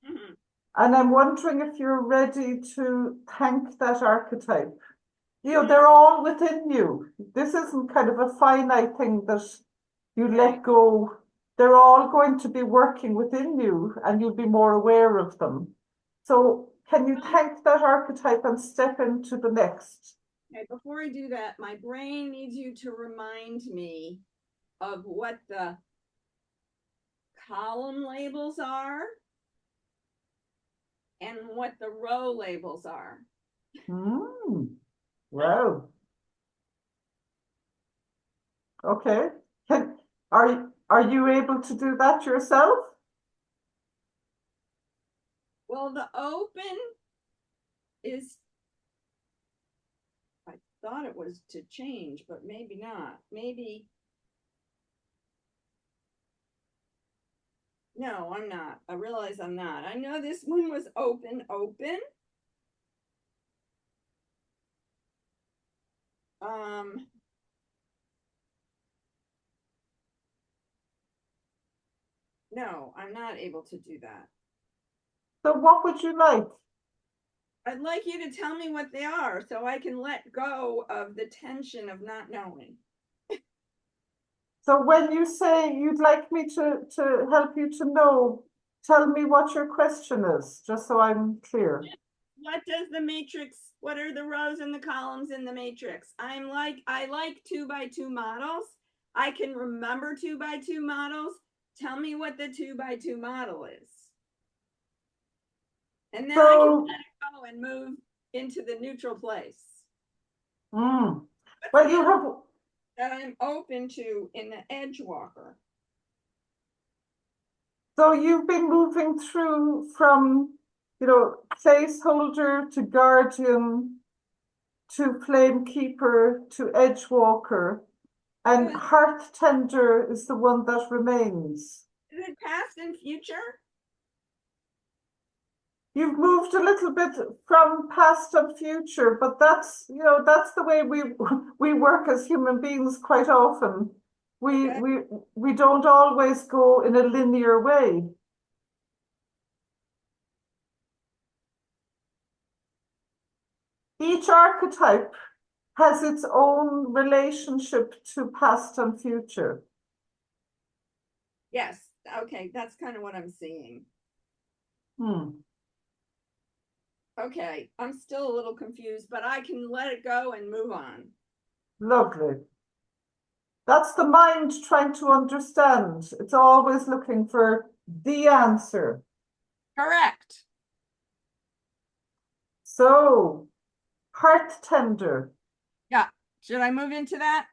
Mhm. And I'm wondering if you're ready to thank that archetype. They're all within you. This isn't kind of a finite thing that you let go. They're all going to be working within you, and you'll be more aware of them. So can you thank that archetype and step into the next? Okay, before I do that, my brain needs you to remind me of what the column labels are and what the row labels are. Wow. Okay. Are you able to do that yourself? Well, the open is, I thought it was to change, but maybe not. Maybe. No, I'm not. I realize I'm not. I know this one was open. No, I'm not able to do that. So what would you like? I'd like you to tell me what they are so I can let go of the tension of not knowing. So when you say you'd like me to help you to know, tell me what your question is, just so I'm clear. What does the matrix, what are the rows and the columns in the matrix? I like 2x2 models. I can remember 2x2 models. Tell me what the 2x2 model is. And then I can let it go and move into the neutral place. Well, you have that I'm open to in the Edgewalker. So you've been moving through from, Placeholder to Guardian to Flamekeeper to Edgewalker, and Hearthtender is the one that remains. Is it past and future? You've moved a little bit from past and future, but that's the way we work as human beings quite often. We don't always go in a linear way. Each archetype has its own relationship to past and future. Yes. Okay, that's kind of what I'm seeing. Okay, I'm still a little confused, but I can let it go and move on. Lovely. That's the mind trying to understand. It's always looking for the answer. Correct. So, Hearthtender. Yeah. Should I move into that?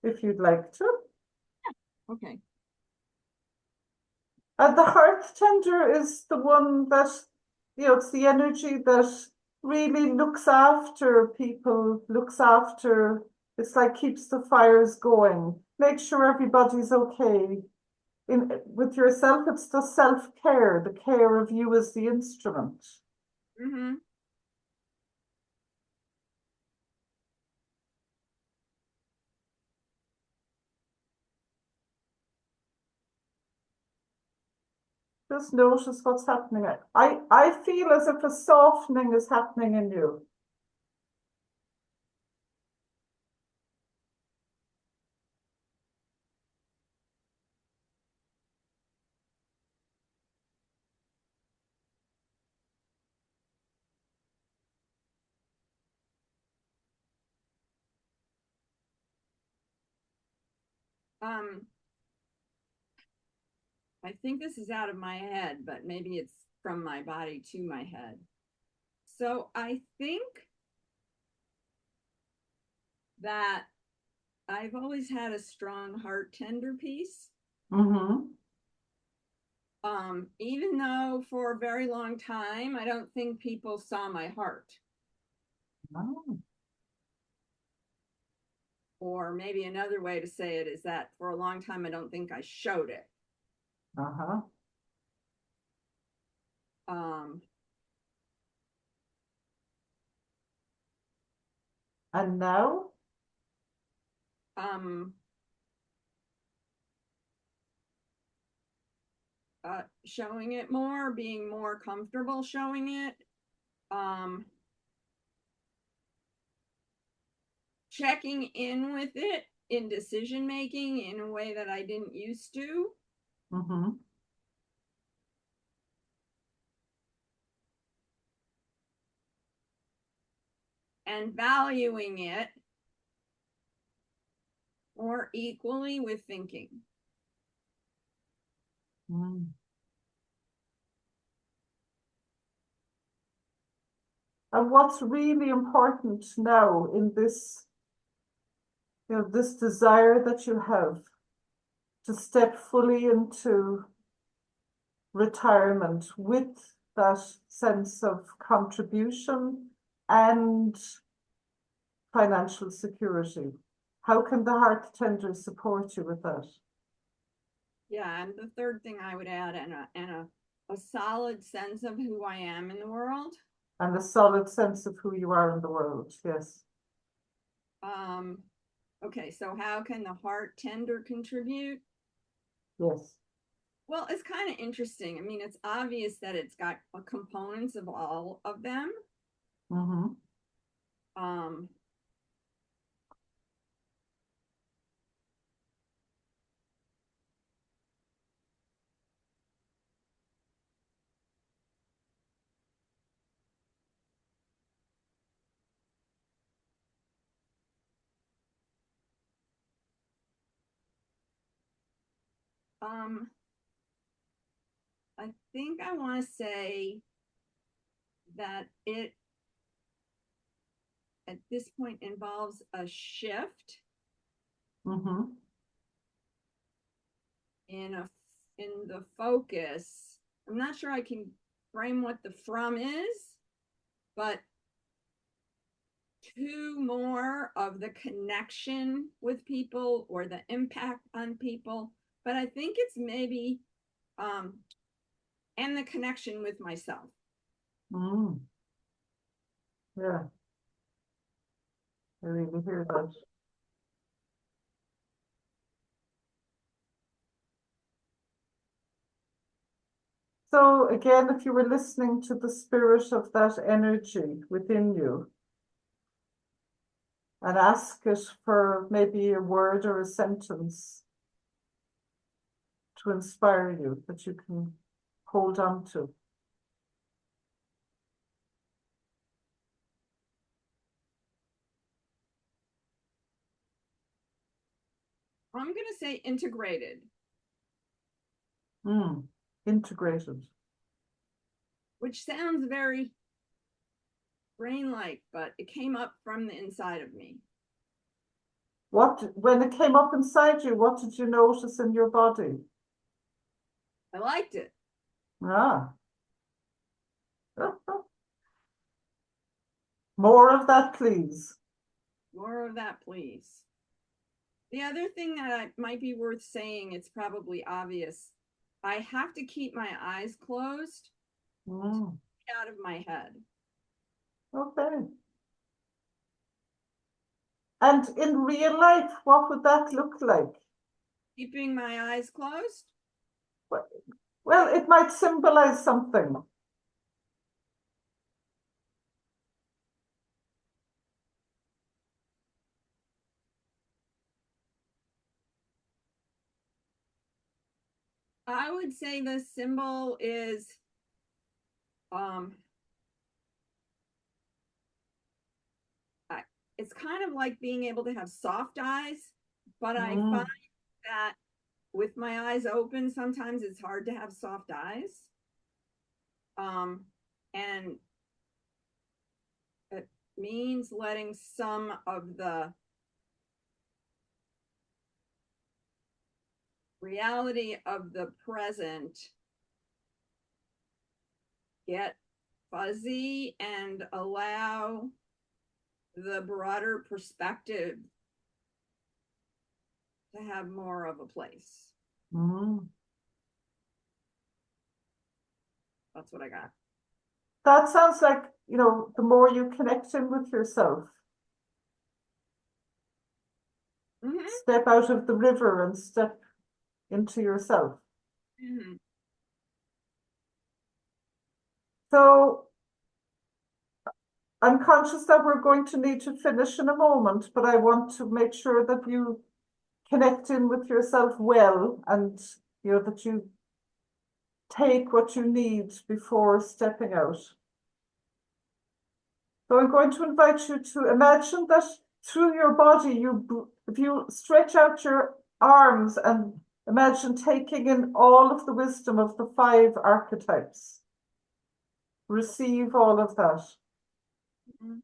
If you'd like to. Yeah. Okay. And the Hearthtender is the one that, it's the energy that really looks after people, it's like keeps the fires going, make sure everybody's okay. With yourself, it's the self-care, the care of you as the instrument. Mm-hmm. Just notice what's happening. I feel as if a softening is happening in you. I think this is out of my head, but maybe it's from my body to my head. So I think that I've always had a strong Hearthtender piece. Even though for a very long time, I don't think people saw my heart. Oh. Or maybe another way to say it is that for a long time, I don't think I showed it. Um, And now? um, showing it more, being more comfortable showing it. Checking in with it in decision making in a way that I didn't used to. Mm-hmm. And valuing it more equally with thinking. Mm. And what's really important now in this, this desire that you have to step fully into retirement with that sense of contribution and financial security. How can the Hearthtender support you with that? Yeah, and the third thing I would add, and a solid sense of who I am in the world. And a solid sense of who you are in the world, yes. Okay, so how can the Hearthtender contribute? Yes. Well, it's kind of interesting. I mean, it's obvious that it's got components of all of them. Mm-hmm. I think I want to say that it at this point involves a shift Mm-hmm. in the focus. I'm not sure I can frame what the from is, but to more of the connection with people or the impact on people. But I think it's maybe and the connection with myself. Mm. Yeah. I really hear that. So again, if you were listening to the spirit of that energy within you and ask it for maybe a word or a sentence to inspire you that you can hold on to. I'm going to say integrated. Integrated. Which sounds very brain-like, but it came up from the inside of me. When it came up inside you, what did you notice in your body? I liked it. Ah. More of that, please. More of that, please. The other thing that might be worth saying, it's probably obvious. I have to keep my eyes closed out of my head. Okay. And in real life, what would that look like? Keeping my eyes closed? Well, it might symbolize something. I would say the symbol is it's kind of like being able to have soft eyes, but I find that with my eyes open, sometimes it's hard to have soft eyes. And it means letting some of the reality of the present get fuzzy and allow the broader perspective to have more of a place. That's what I got. That sounds like, the more you connect in with yourself, Mm-hmm. step out of the river and step into yourself. Mm-hmm. So I'm conscious that we're going to need to finish in a moment, but I want to make sure that you connect in with yourself well, and that you take what you need before stepping out. So I'm going to invite you to imagine that through your body, if you stretch out your arms and imagine taking in all of the wisdom of the 5 archetypes. Receive all of that. Mm-hmm.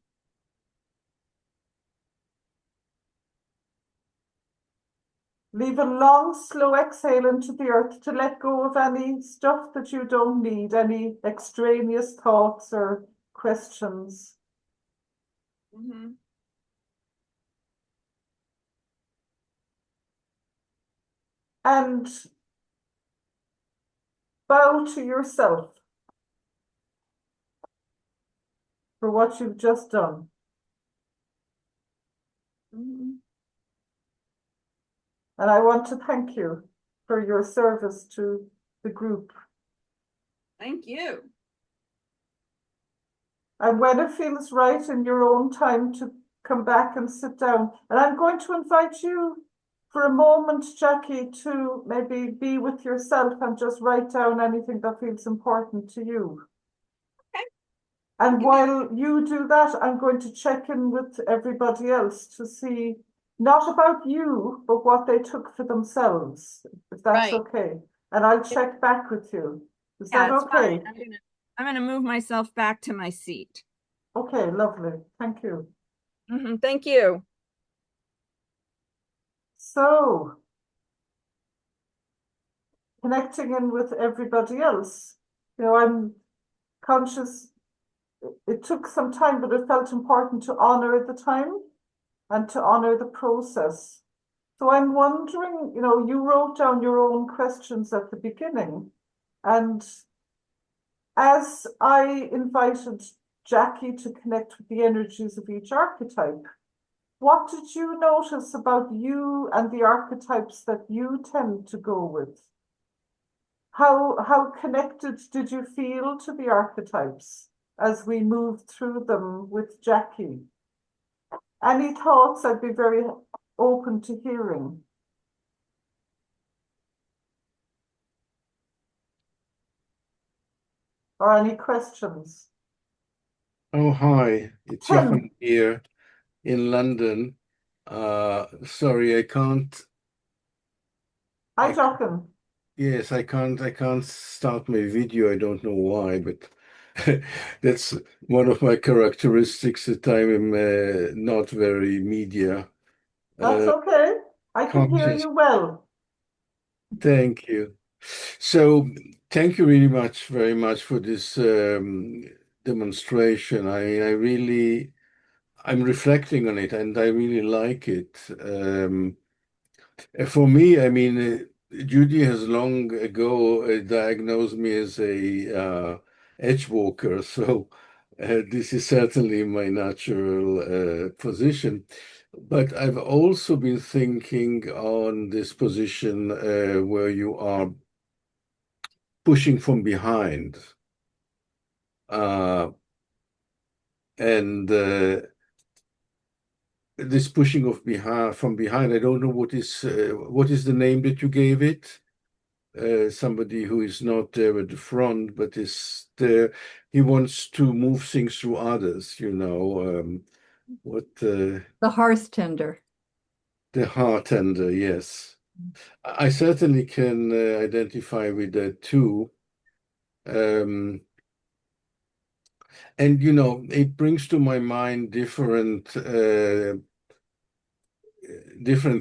Leave a long, slow exhale into the earth to let go of any stuff that you don't need, any extraneous thoughts or questions. Mm-hmm. And bow to yourself for what you've just done. Mm-hmm. And I want to thank you for your service to the group. Thank you. And when it feels right in your own time to come back and sit down. And I'm going to invite you for a moment, Jackie, to maybe be with yourself and just write down anything that feels important to you. Okay. And while you do that, I'm going to check in with everybody else to see not about you, but what they took for themselves, if that's Right. okay. And I'll check back with you. Is Yeah, that it's okay? fine. I'm gonna move myself back to my seat. Okay, lovely. Thank you. Mm-hmm. Thank you. So, connecting in with everybody else, I'm conscious it took some time, but it felt important to honor the time and to honor the process. So I'm wondering, you wrote down your own questions at the beginning, and as I invited Jackie to connect with the energies of each archetype, what did you notice about you and the archetypes that you tend to go with? How connected did you feel to the archetypes as we moved through them with Jackie? Any thoughts? I'd be very open to hearing. Or any questions? Oh, hi. It's Tim. Jochen here in London. Sorry, I can't. Hi, I Jochen. Yes, I can't start my video. I don't know why, but that's one of my characteristics that I'm not very media That's okay. I can hear conscious. you well. Thank you. So, thank you really very much for this demonstration. I'm reflecting on it and I really like it. For me, I mean, Judy has long ago diagnosed me as a edgewalker, so this is certainly my natural position. But I've also been thinking on this position where you are pushing from behind. And this pushing of from behind, I don't know what is the name that you gave it. Somebody who is not there at the front, but is there. He wants to move things through others. The Hearthtender. The Hearthtender, yes. I certainly can identify with that too. And it brings to my mind different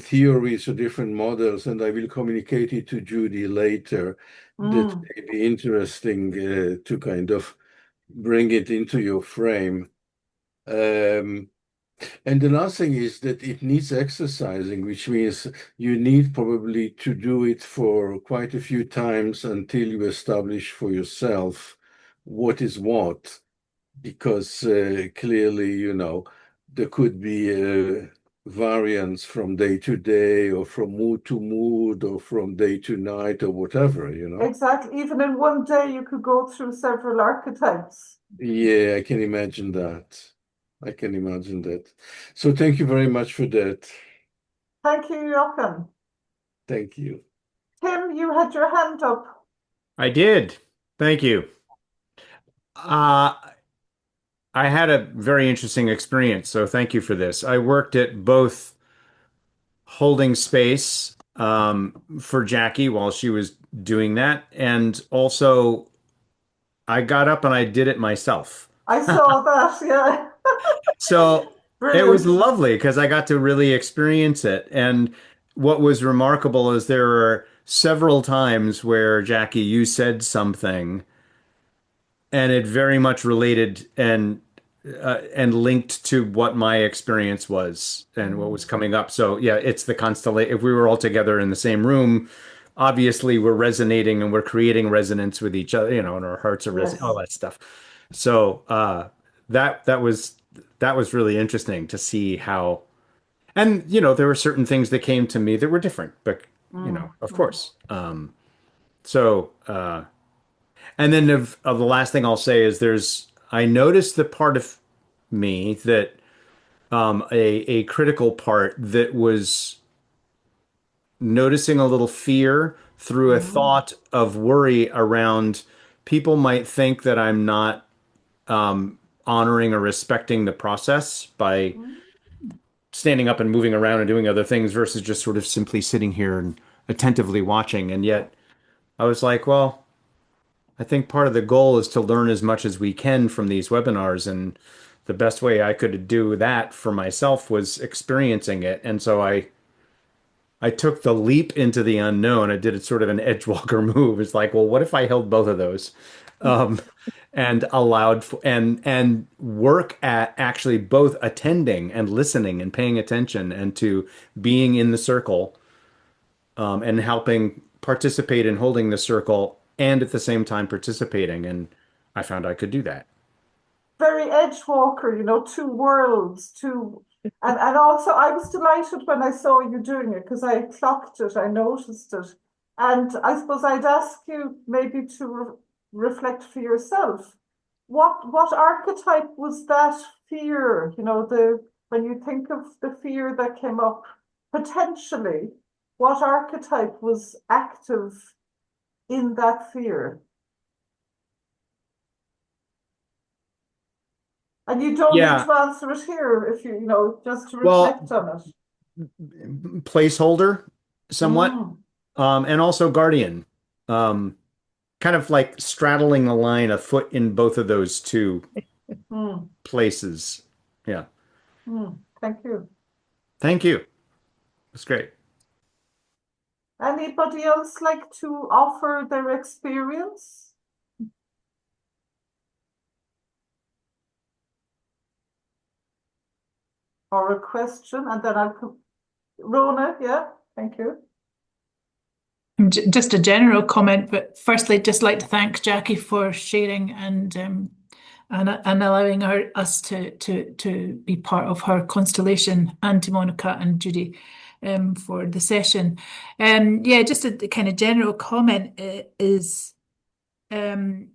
theories or different models, and I will communicate it to Judy later. That may be interesting to kind of bring it into your frame. And the last thing is that it needs exercising, which means you need probably to do it for quite a few times until you establish for yourself what is what, because clearly, there could be variance from day to day, or from mood to mood, or from day to night, or whatever, Exactly. Even in one day, you could go through several archetypes. Yeah, I can imagine that. I can imagine that. So thank you very much for that. Thank you, Jochen. Thank you. Tim, you had your hand up. I did. Thank you. Uh, I had a very interesting experience, so thank you for this. I worked at both holding space for Jackie while she was doing that, and also I got up and I did it myself. I saw that, yeah. So it was Brilliant. lovely because I got to really experience it. And what was remarkable is there were several times where Jackie, you said something and it very much related and linked to what my experience was and what was coming up. So yeah, it's the constellation. If we were all together in the same room, obviously we're resonating and we're creating resonance with each other, and our hearts are resonating, all Yes. that stuff. So that was really interesting to see how, and there were certain things that came to me that were different, but of course. And then of the last thing I'll say is I noticed the part of me that a critical part that was noticing a little fear through a Mm, thought of worry around people might think that I'm not honoring or respecting the process by mm. standing up and moving around and doing other things versus just sort of simply sitting here and attentively watching. And yet I was like, well, I think part of the goal is to learn as much as we can from these webinars. And the best way I could do that for myself was experiencing it. And so I took the leap into the unknown. I did it sort of an Edgewalker move. It's like, well, what if I held both of those, um, and allowed and work at actually both attending and listening and paying attention and to being in the circle, and helping participate in holding the circle and at the same time participating. And I found I could do that. Very Edgewalker, two worlds, and also I was delighted when I saw you doing it because I clocked it, I noticed it. And I suppose I'd ask you maybe to reflect for yourself. What archetype was that fear? When you think of the fear that came up, potentially, what archetype was active in that fear? And you don't need Yeah. to answer it here if just to Well, reflect on it. placeholder somewhat, Mm, and also guardian. Um, Kind of like straddling the line, a foot in both of those two mm, places. Yeah. thank you. Thank you. That's great. Anybody else like to offer their experience? Or a question, and then I'll come. Rona, yeah, thank you. Just a general comment, but firstly, just like to thank Jackie for sharing and allowing us to be part of her constellation, and to Monica and Judy for the session. Yeah, just a kind of general comment um,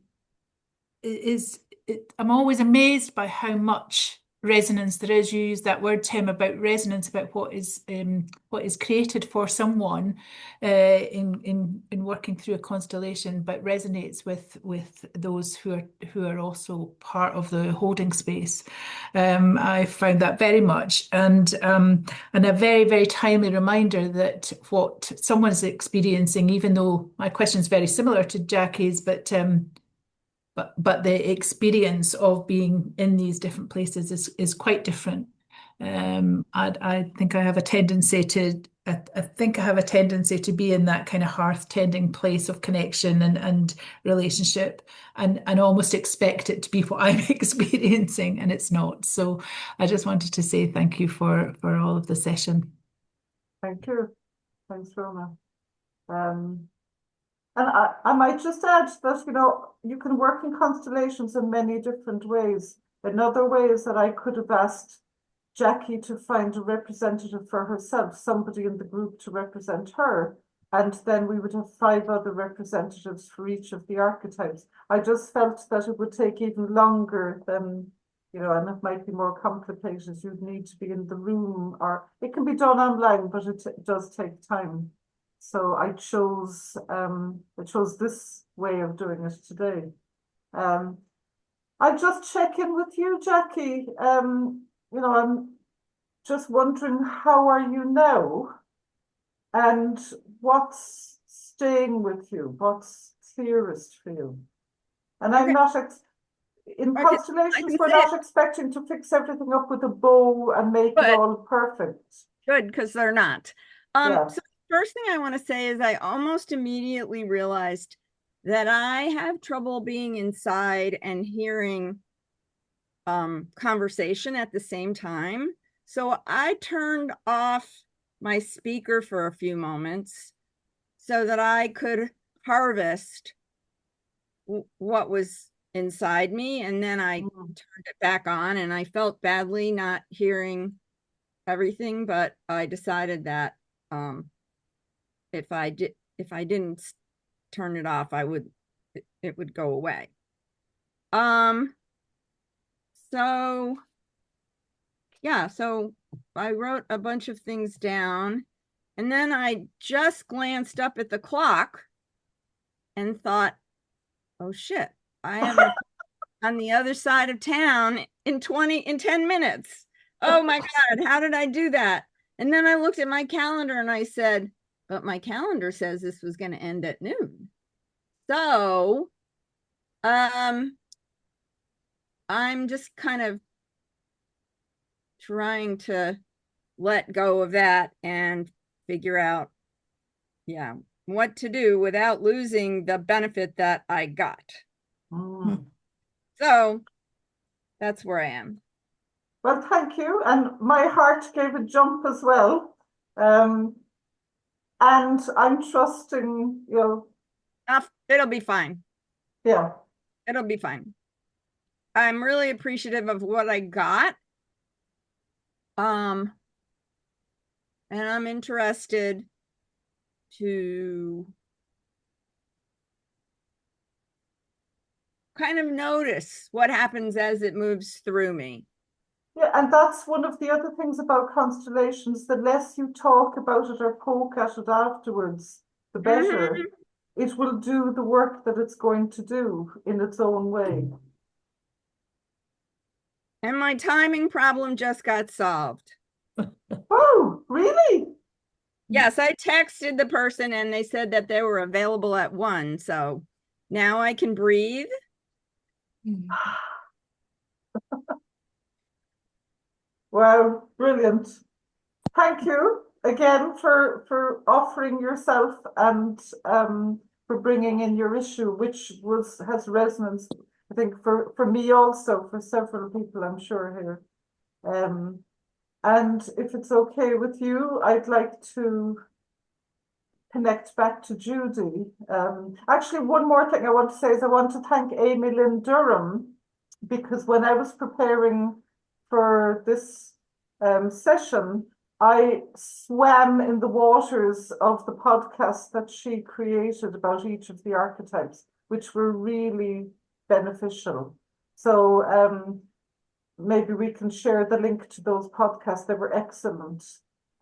I'm always amazed by how much resonance there is. You use that word, Tim, about resonance, about what is created for someone in working through a constellation, but resonates with those who are also part of the holding space. I found that very much, and a very, very timely reminder that what someone's experiencing, even though my question is very similar to Jackie's, but the experience of being in these different places is quite different. I think I have a tendency to be in that kind of hearth tending place of connection and relationship, and almost expect it to be what I'm experiencing, and it's not. So I just wanted to say thank you for all of the session. Thank you. Thanks, Rona. And I might just add that, you know, you can work in constellations in many different ways. Another way is that I could have asked Jackie to find a representative for herself, somebody in the group to represent her. And then we would have 5 other representatives for each of the archetypes. I just felt that it would take even longer than, you know, and it might be more complicated. You'd need to be in the room, or it can be done online, but it does take time. So I chose this way of doing it today. I'll just check in with you, Jackie. You know, I'm just wondering, how are you now? And what's staying with you? What's clearest for you? And I'm Okay. not in Okay, constellations, we're say not expecting to fix everything up with a bow and make it But- all perfect. Good, because they're not. Yeah. So first thing I want to say is I almost immediately realized that I have trouble being inside and hearing conversation at the same time. So I turned off my speaker for a few moments so that I could harvest what was inside me, and then I turned it back on, and I felt badly not hearing everything, but I decided that if I didn't turn it off, it would go away. So yeah, so I wrote a bunch of things down, and then I just glanced up at the clock and thought, oh shit, I have on the other side of town in 10 minutes. Oh my God, how did I do that? And then I looked at my calendar and I said, but my calendar says this was going to end at noon. So, I'm just kind of trying to let go of that and figure out, yeah, what to do without losing the benefit that I got. So that's where I am. Well, thank you. And my heart gave a jump as well. And I'm trusting, you know. It'll be fine. Yeah. It'll be fine. I'm really appreciative of what I got. And I'm interested to kind of notice what happens as it moves through me. Yeah, and that's one of the other things about constellations. The less you talk about it or poke at it afterwards, the better. It will do the work that it's going to do in its own way. And my timing problem just got solved. Oh, really? Yes, I texted the person and they said that they were available at 1. So now I can breathe. Wow, brilliant. Thank you again for offering yourself and for bringing in your issue, which has resonance, I think, for me also, for several people, I'm sure here. And if it's okay with you, I'd like to connect back to Judi. Actually, one more thing I want to say is I want to thank Amy Lynn Durham, because when I was preparing for this session, I swam in the waters of the podcast that she created about each of the archetypes, which were really beneficial. So maybe we can share the link to those podcasts. They were excellent.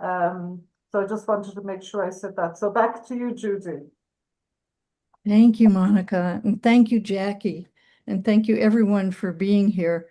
So I just wanted to make sure I said that. So back to you, Judi. Thank you, Monica, and thank you, Jackie, and thank you everyone for being here.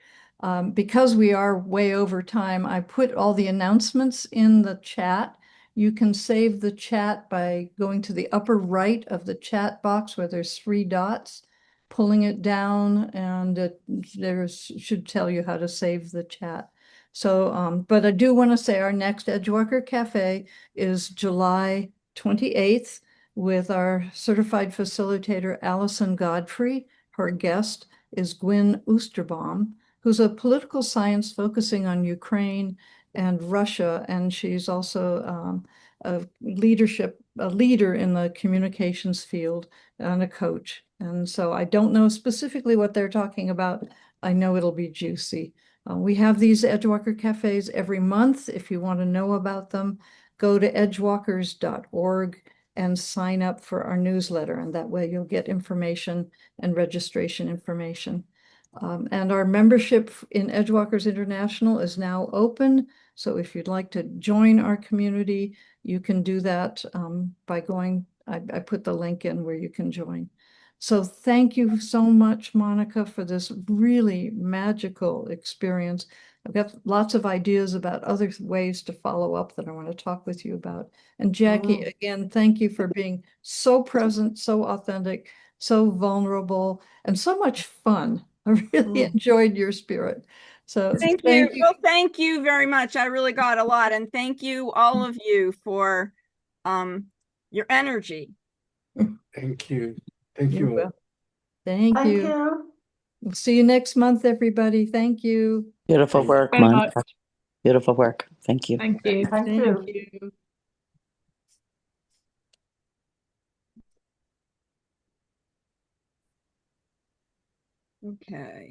Because we are way over time, I put all the announcements in the chat. You can save the chat by going to the upper right of the chat box where there's 3 dots, pulling it down, and there should tell you how to save the chat. So, but I do want to say our next Edgewalker Cafe is July 28th with our certified facilitator, Allison Godfrey. Her guest is Gwen Oosterbaum, who's a political science focusing on Ukraine and Russia, and she's also a leadership a leader in the communications field and a coach. And so I don't know specifically what they're talking about. I know it'll be juicy. We have these Edgewalker cafes every month. If you want to know about them, go to edgewalkers.org and sign up for our newsletter. And that way you'll get information and registration information. And our membership in Edgewalkers International is now open. So if you'd like to join our community, you can do that by going, I put the link in where you can join. So thank you so much, Monica, for this really magical experience. I've got lots of ideas about other ways to follow up that I want to talk with you about. And Jackie, again, thank you for being so present, so authentic, so vulnerable, and so much fun. I really enjoyed your spirit. So Thank you. Well, thank you very much. I really got a lot. And thank you, all of you, for your energy. Thank you. Thank you all. Thank Thank you. you. We'll see you next month, everybody. Thank you. Beautiful Thank you work, very Monica. much. Beautiful work. Thank you. Thank you. Thank Thank you. you. Okay.